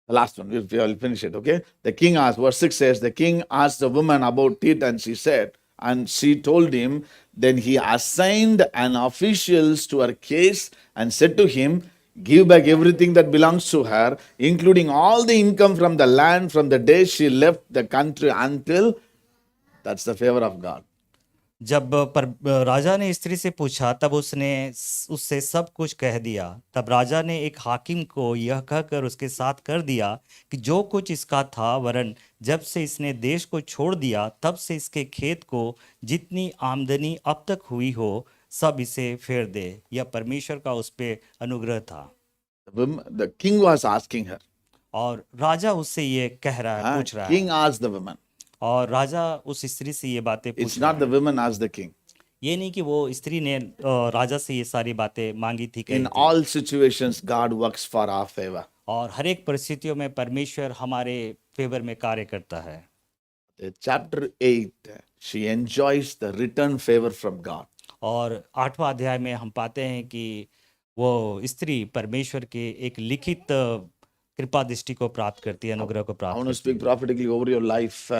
The last one, we'll finish it, okay? The king asked, verse 6 says, the king asked the woman about it and she said, And she told him, then he assigned an officials to her case and said to him, give back everything that belongs to her, including all the income from the land from the day she left the country until. That's the favor of God. जब राजा ने स्त्री से पूछा तब उसने उससे सब कुछ कह दिया। तब राजा ने एक हाकिम को यह कहकर उसके साथ कर दिया कि जो कुछ इसका था, वरन जब से इसने देश को छोड़ दिया तब से इसके खेत को जितनी आमदनी अब तक हुई हो सब इसे फेर दे। यह परमेश्वर का उस पे अनुग्रह था। The king was asking her. और राजा उससे ये कह रहा है, पूछ रहा है। King asked the woman. और राजा उस स्त्री से ये बातें It's पूछ रहा not the woman asked the king. ये नहीं कि वो स्त्री ने राजा से ये सारी बातें मांगी थी, कही In थी। all situations, God works for our favor. और हर एक परिस्थितियों में परमेश्वर हमारे फेवर में कार्य करता है। Chapter 8, she enjoys the return favor from God. और 8वां अध्याय में हम पाते हैं कि वो स्त्री परमेश्वर के एक लिखित कृपा दृष्टि को प्राप्त करती है, अनुग्रह को I प्राप्त want to करती है। speak prophetically over your life.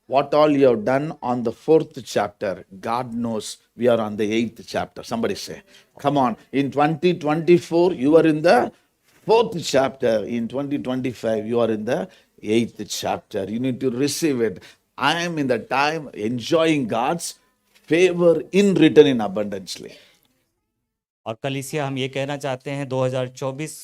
What all you have done on the 4th chapter, God knows we are on the 8th chapter. Somebody say, come on. In 2024, you are in the 4th chapter. In 2025, you are in the 8th chapter. You need to receive it. I am in the time enjoying God's favor in written in abundantly. और कलीसिया हम ये कहना चाहते हैं 2024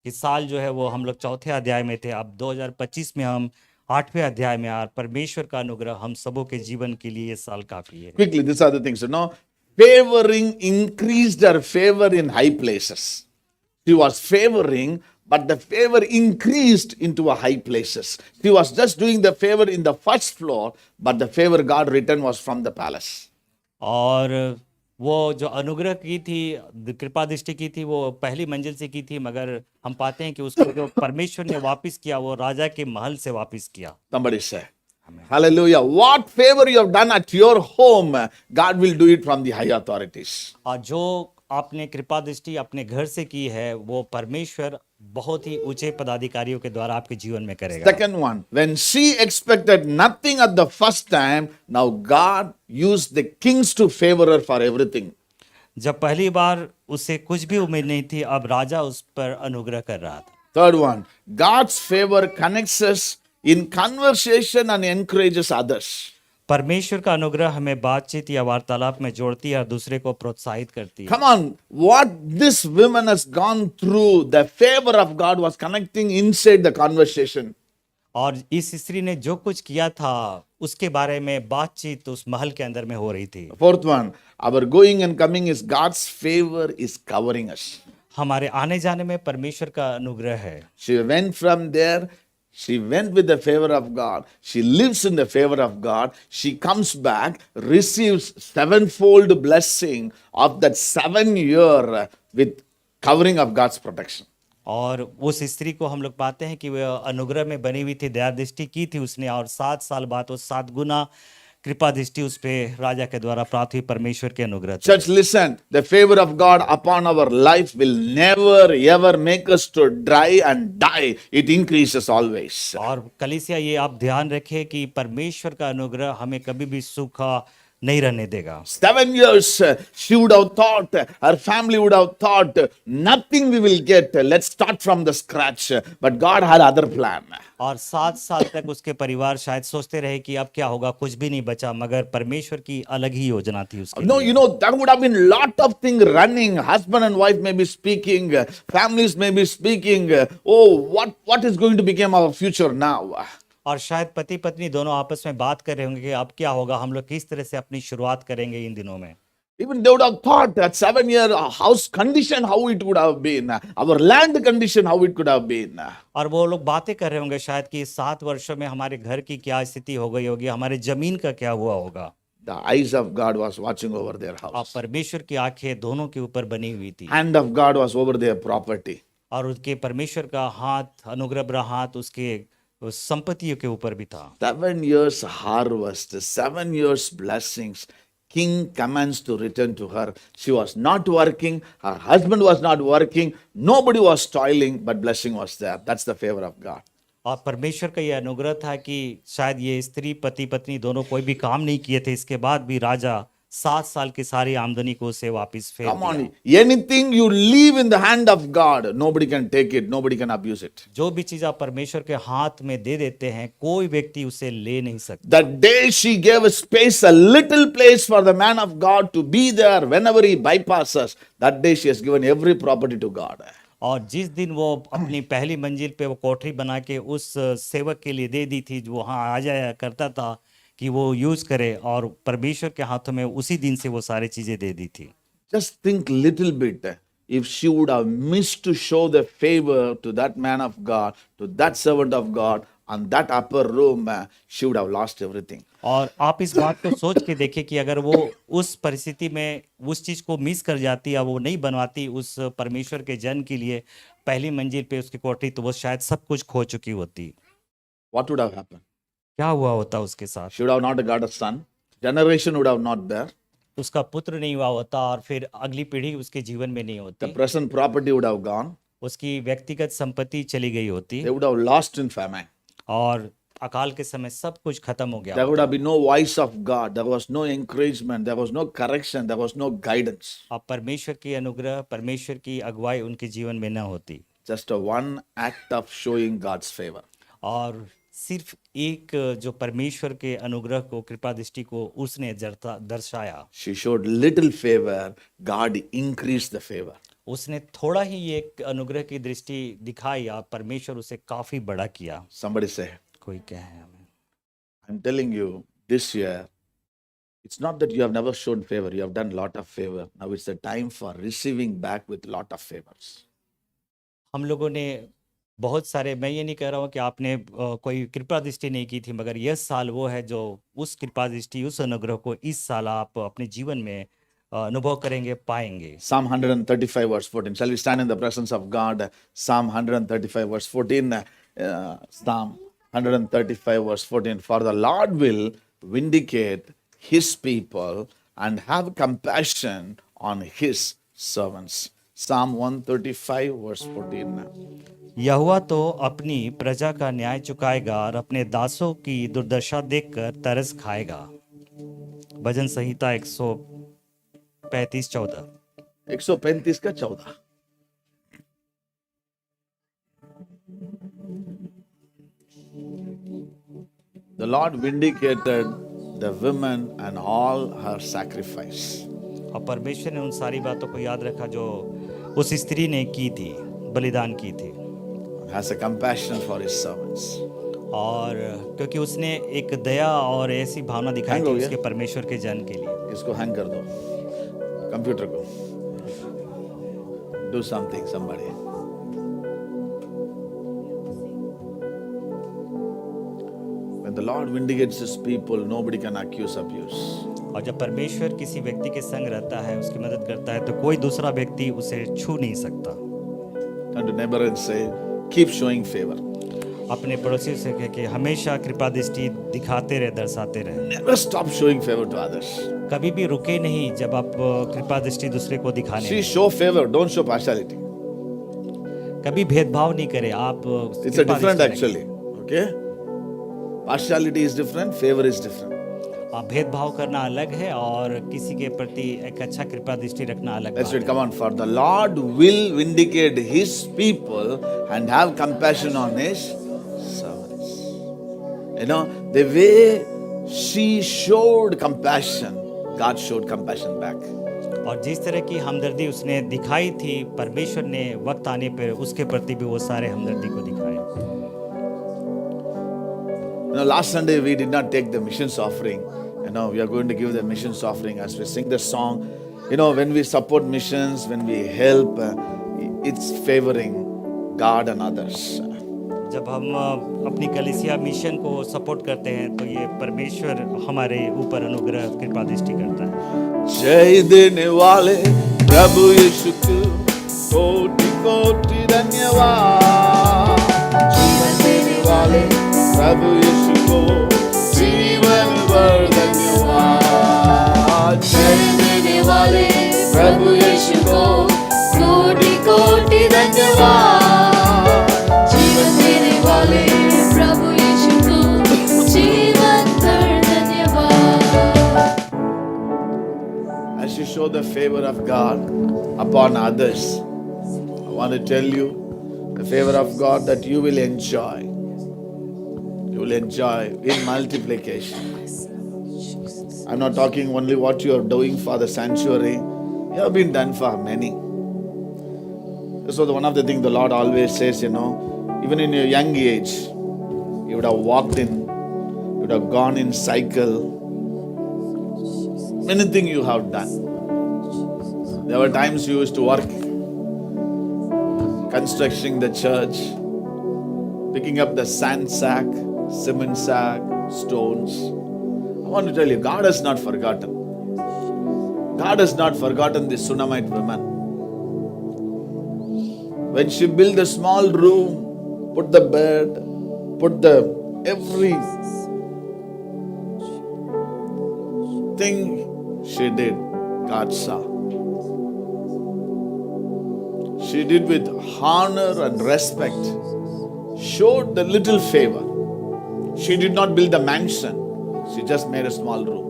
की साल जो है वो हम लोग 4थे अध्याय में थे, अब 2025 में हम 8वें अध्याय में आ, परमेश्वर का अनुग्रह हम सबों के जीवन के लिए ये साल काफी है। Quickly, these are the things. Favoring increased her favor in high places. She was favoring, but the favor increased into a high places. She was just doing the favor in the first floor, but the favor God returned was from the palace. और वो जो अनुग्रह की थी, कृपा दृष्टि की थी, वो पहली मंजिल से की थी, मगर हम पाते हैं कि उसको जो परमेश्वर ने वापस किया वो राजा के महल से वापस किया। Somebody say, hallelujah. What favor you have done at your home, God will do it from the high authorities. और जो आपने कृपा दृष्टि अपने घर से की है वो परमेश्वर बहुत ही ऊंचे पदाधिकारियों के द्वारा आपके जीवन में करेगा। Second one, when she expected nothing at the first time, now God used the kings to favor her for everything. जब पहली बार उसे कुछ भी उम्मीद नहीं थी, अब राजा उस पर अनुग्रह कर रहा था। Third one, God's favor connects us in conversation and encourages others. परमेश्वर का अनुग्रह हमें बातचीत या वार्तालाप में जोड़ती है और दूसरे को प्रोत्साहित करती है। Come on, what this woman has gone through, the favor of God was connecting inside the conversation. और इस स्त्री ने जो कुछ किया था उसके बारे में बातचीत उस महल के अंदर में हो रही थी। Fourth one, our going and coming is God's favor is covering us. हमारे आने जाने में परमेश्वर का अनुग्रह है। She went from there. She went with the favor of God. She lives in the favor of God. She comes back, receives sevenfold blessing of that 7 year with covering of God's protection. और उस स्त्री को हम लोग पाते हैं कि वह अनुग्रह में बनी हुई थी, दया दृष्टि की थी उसने, और 7 साल बाद वो 7 गुना कृपा दृष्टि उस पे राजा के द्वारा प्राप्त हुई परमेश्वर के अनुग्रह से। Church, listen, the favor of God upon our life will never ever make us to dry and die. It increases always. और कलीसिया ये आप ध्यान रखें कि परमेश्वर का अनुग्रह हमें कभी भी सूखा नहीं रहने देगा। 7 years, she would have thought, her family would have thought, nothing we will get. Let's start from the scratch. But God had other plan. और 7 साल तक उसके परिवार शायद सोचते रहे कि अब क्या होगा, कुछ भी नहीं बचा, मगर परमेश्वर की अलग ही योजना थी उसके No, लिए। there would have been lot of things running. Husband and wife may be speaking, families may be speaking. Oh, what is going to become our future now? और शायद पति पत्नी दोनों आपस में बात कर रहे होंगे कि अब क्या होगा, हम लोग किस तरह से अपनी शुरुआत करेंगे इन दिनों में। Even they would have thought that 7 year house condition, how it would have been. Our land condition, how it could have been. और वो लोग बातें कर रहे होंगे शायद कि 7 वर्षों में हमारे घर की क्या स्थिति हो गई होगी, हमारे जमीन का क्या हुआ होगा। The eyes of God was watching over their और house. परमेश्वर की आंखें दोनों के ऊपर बनी हुई थी, Hand of God was over their property. और उसके परमेश्वर का हाथ, अनुग्रह भरा हाथ उसके उस संपत्तियों के ऊपर भी था। 7 years harvest, 7 years blessings. King commands to return to her. She was not working. Her husband was not working. Nobody was toiling, but blessing was there. That's the favor of God. और परमेश्वर का यह अनुग्रह था कि शायद ये स्त्री पति पत्नी दोनों कोई भी काम नहीं किए थे, इसके बाद भी राजा 7 साल की सारी आमदनी को उसे वापस फेर Come दिया। on. Anything you leave in the hand of God, nobody can take it, nobody can abuse it. जो भी चीज आप परमेश्वर के हाथ में दे देते हैं, कोई व्यक्ति उसे ले नहीं सकता। The day she gave a space, a little place for the man of God to be there whenever he bypasses, that day she has given every property to God. और जिस दिन वो अपनी पहली मंजिल पे वो कोठरी बना के उस सेवक के लिए दे दी थी, जो वहाँ आ जाया करता था कि वो यूज करे, और परमेश्वर के हाथों में उसी दिन से वो सारी चीजें दे दी थी। Just think little bit. If she would have missed to show the favor to that man of God, to that servant of God, on that upper room, she would have lost everything. और आप इस बात को सोच के देखिए कि अगर वो उस परिस्थिति में उस चीज को मिस कर जाती या वो नहीं बनवाती उस परमेश्वर के जन के लिए पहली मंजिल पे उसकी कोठरी, तो वो शायद सब कुछ खो चुकी होती। What would have happened? क्या हुआ होता उसके साथ? She would have not got a son. Generation would have not there. उसका पुत्र नहीं हुआ होता और फिर अगली पीढ़ी उसके जीवन में नहीं The होती। present property would have gone. उसकी व्यक्तिगत संपत्ति चली गई होती They would have lost in famine. और अकाल के समय सब कुछ खत्म हो गया There would होता। have been no voice of God. There was no encouragement. There was no correction. There was no guidance. अब परमेश्वर की अनुग्रह, परमेश्वर की अगुवाई उनके जीवन में न होती, Just a one act of showing God's favor. और सिर्फ एक जो परमेश्वर के अनुग्रह को, कृपा दृष्टि को उसने दर्शाया। She showed little favor. God increased the favor. उसने थोड़ा ही एक अनुग्रह की दृष्टि दिखाई और परमेश्वर उसे काफी बड़ा किया। Somebody say, कोई कहे हमें। I'm telling you, this year, it's not that you have never shown favor. You have done lot of favor. Now it's the time for receiving back with lot of favors. हम लोगों ने बहुत सारे, मैं ये नहीं कह रहा हूँ कि आपने कोई कृपा दृष्टि नहीं की थी, मगर यह साल वो है जो उस कृपा दृष्टि, उस अनुग्रह को इस साल आप अपने जीवन में अनुभव करेंगे, पाएंगे। Psalm 135 verse 14. Shall we stand in the presence of God? Psalm 135 verse 14. Psalm 135 verse 14. For the Lord will vindicate his people and have compassion on his servants. Psalm 135 verse 14. यहोवा तो अपनी प्रजा का न्याय चुकाएगा और अपने दासों की दुर्दशा देखकर तरस खाएगा। भजन संहिता 135:14। 135 का 14. The Lord vindicated the women and all her sacrifice. और परमेश्वर ने उन सारी बातों को याद रखा जो उस स्त्री ने की थी, बलिदान की थी। Has a compassion for his servants. और क्योंकि उसने एक दया और ऐसी भावना दिखाई Hang थी हो गया? उसके परमेश्वर के जन के लिए। इसको हैंग कर दो कंप्यूटर को. Do something, somebody. When the Lord vindicates his people, nobody can accuse abuse. और जब परमेश्वर किसी व्यक्ति के संग रहता है, उसकी मदद करता है, तो कोई दूसरा व्यक्ति उसे छू नहीं सकता। Turn to neighbor and say, keep showing favor. अपने पड़ोसी से कह के हमेशा कृपा दृष्टि दिखाते रहे, दर्शाते रहे। Never stop showing favor to others. कभी भी रुके नहीं जब आप कृपा दृष्टि दूसरे को दिखाने See, में। show favor, don't show partiality. कभी भेदभाव नहीं करें आप। It's a कृपा different दृष्टि actually. Okay? Partiality is different, favor is different. रखें। आप भेदभाव करना अलग है और किसी के प्रति एक अच्छा कृपा दृष्टि रखना अलग Let's बात read. है। Come on. For the Lord will vindicate his people and have compassion on his servants. You know, the way she showed compassion, God showed compassion back. और जिस तरह की हमदर्दी उसने दिखाई थी, परमेश्वर ने वक्त आने पर उसके प्रति भी वो सारे हमदर्दी को दिखाए। You know, last Sunday we did not take the missions offering. You know, we are going to give the missions offering as we sing the song. You know, when we support missions, when we help, it's favoring God and others. जब हम अपनी कलीसिया mission को support करते हैं तो ये परमेश्वर हमारे ऊपर अनुग्रह कृपा दृष्टि करता है। जय देने वाले प्रभु यीशु को कोटि कोटि धन्यवाद। जीवन देने वाले प्रभु यीशु को जीवन भर धन्यवाद। जय देने वाले प्रभु यीशु को कोटि कोटि धन्यवाद। जीवन देने वाले the favor of God upon others. I want to tell you the favor of God that you will enjoy. You will enjoy in multiplication. I'm not talking only what you are doing for the sanctuary. You have been done for many. So one of the things the Lord always says, even in your young age, you would have walked in, you would have gone in cycle. Anything you have done. There were times you used to work, constructing the church, picking up the sand sack, cement sack, stones. I want to tell you, God has not forgotten. God has not forgotten the Shunammite woman. When she built a small room, put the bed, put the every thing she did, God saw. She did with honor and respect, showed the little favor. She did not build a mansion, she just made a small room.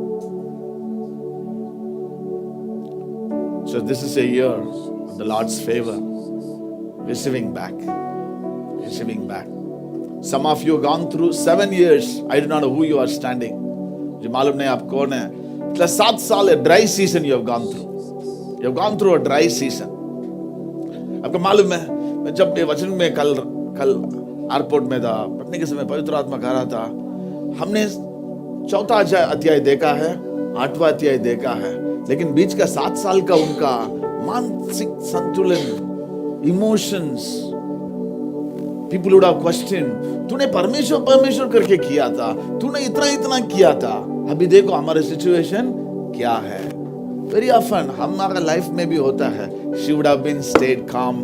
So this is a year of the Lord's favor, receiving back. Receiving back. Some of you have gone through 7 years. I do not know who you are standing. मुझे मालूम नहीं आप कौन है. मतलब 7 साल a dry season you have gone through. You have gone through a dry season. आपको मालूम है मैं जब ये वचन में कल एयरपोर्ट में था, पढ़ने के समय पवित्र आत्मा कह रहा था, हमने 4था अध्याय देखा है, 8वां अध्याय देखा है, लेकिन बीच का 7 साल का उनका मानसिक संतुलन, emotions, people would have question, तूने परमेश्वर करके किया था, तूने इतना किया था, अभी देखो हमारे सिचुएशन क्या है. वेरी ऑफन हमारा लाइफ में भी होता है. She would have been stayed calm,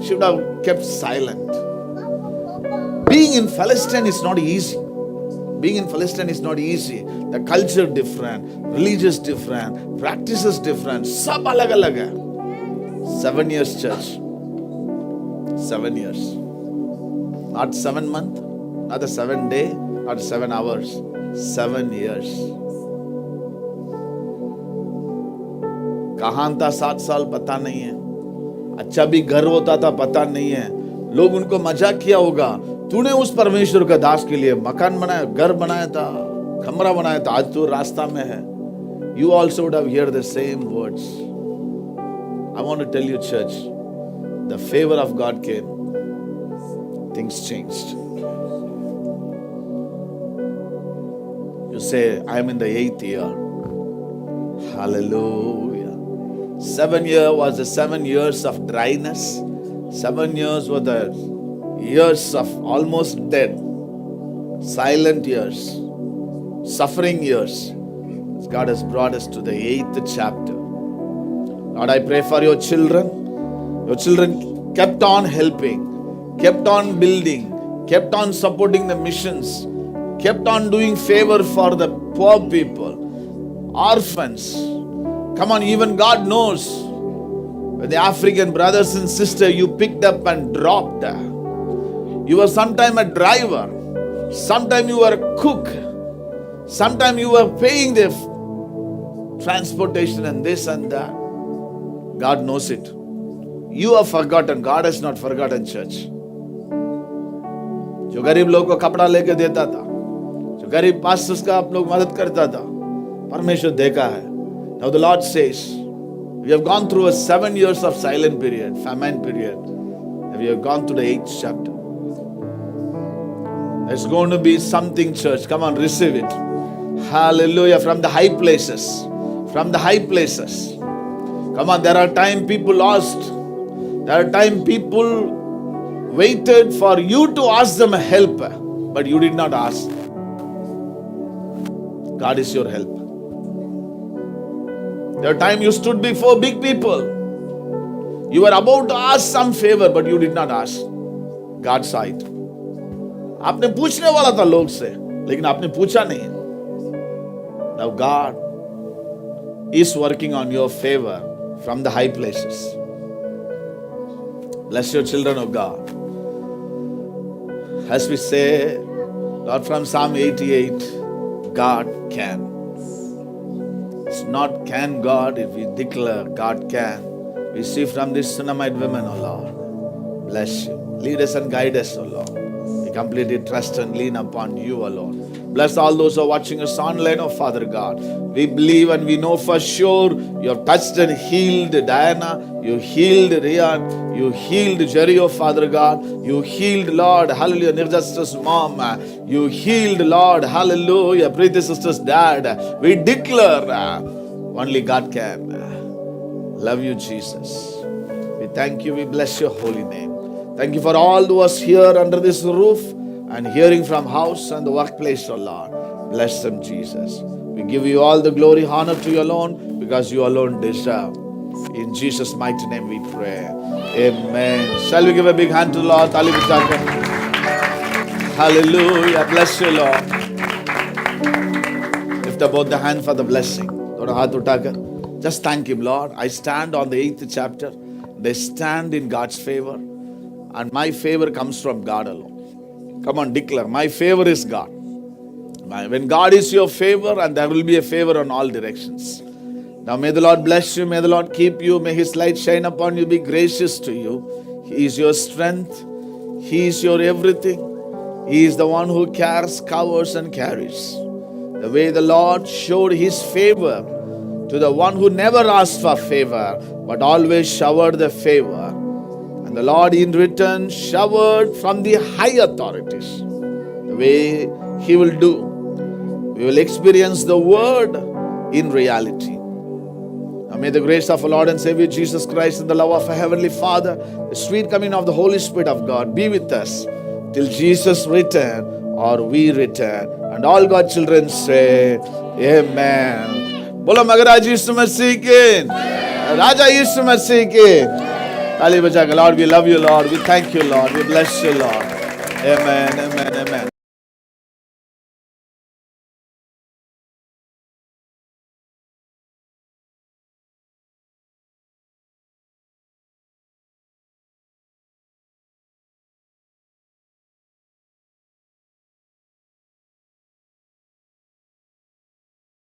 she would have kept silent. Being in Palestine is not easy. Being in Palestine is not easy. The culture different, religious different, practices different. सब अलग अलग है. 7 years church. 7 years. Not 7 months, not a 7 day, not 7 hours. 7 years. कहाँ था 7 साल पता नहीं है. अच्छा भी घर होता था पता नहीं है. लोग उनको मजाक किया होगा. तूने उस परमेश्वर का दास के लिए मकान बनाया, घर बनाया था, कमरा बनाया था, आज तू रास्ता में है. You also would have heard the same words. I want to tell you, church, the favor of God came. Things changed. You say, I am in the 8th year. Hallelujah. 7 years was the 7 years of dryness. 7 years were the years of almost dead. Silent years. Suffering years. God has brought us to the 8th chapter. Lord, I pray for your children. Your children kept on helping, kept on building, kept on supporting the missions, kept on doing favor for the poor people, orphans. Come on, even God knows when the African brothers and sisters you picked up and dropped. You were sometime a driver, sometime you were a cook, sometime you were paying the transportation and this and that. God knows it. You have forgotten. God has not forgotten, church. जो गरीब लोग को कपड़ा लेके देता था, जो गरीब पास्टर्स का आप लोग मदद करता था, परमेश्वर देखा है. Now the Lord says, we have gone through a 7 years of silent period, famine period, and we have gone to the 8th chapter. There's going to be something, church. Come on, receive it. Hallelujah. From the high places. From the high places. Come on, there are time people lost. There are time people waited for you to ask them help, but you did not ask. God is your help. There are time you stood before big people. You were about to ask some favor, but you did not ask. God saw it. आपने पूछने वाला था लोग से, लेकिन आपने पूछा नहीं. Now God is working on your favor from the high places. Bless your children of God. As we say, Lord, from Psalm 88, God can. It's not can God, if we declare God can. We see from these Shunammite women, O Lord. Bless you. Lead us and guide us, O Lord. We completely trust and lean upon you alone. Bless all those who are watching us online, oh Father God. We believe and we know for sure you have touched and healed Diana. You healed Rian. You healed Jerry, oh Father God. You healed, Lord, hallelujah, Nirjasta's mom. You healed, Lord, hallelujah, Preeti sister's dad. We declare only God can. Love you, Jesus. We thank you. We bless your holy name. Thank you for all those here under this roof and hearing from house and the workplace, oh Lord. Bless them, Jesus. We give you all the glory, honor to you alone because you alone deserve. In Jesus' mighty name we pray. Amen. Shall we give a big hand to the Lord? Tali bichaka. Hallelujah. Bless you, Lord. Lift up both the hand for the blessing. Thoda haath uthakar. Just thank Him, Lord. I stand on the 8th chapter. They stand in God's favor. And my favor comes from God alone. Come on, declare. My favor is God. When God is your favor, and there will be a favor on all directions. Now may the Lord bless you. May the Lord keep you. May His light shine upon you. Be gracious to you. He is your strength. He is your everything. He is the one who cares, covers and carries. The way the Lord showed His favor to the one who never asked for favor, but always showered the favor. And the Lord in return showered from the high authorities. The way He will do. We will experience the Word in reality. Now may the grace of our Lord and Savior Jesus Christ and the love of our Heavenly Father, the sweet coming of the Holy Spirit of God be with us till Jesus return or we return. And all God's children say, Amen. Bolo Maharaj Yishu Masih ki, Raja Yishu Masih ki. Ali Bajaka, Lord, we love you, Lord. We thank you, Lord. We bless you, Lord. Amen, amen, amen.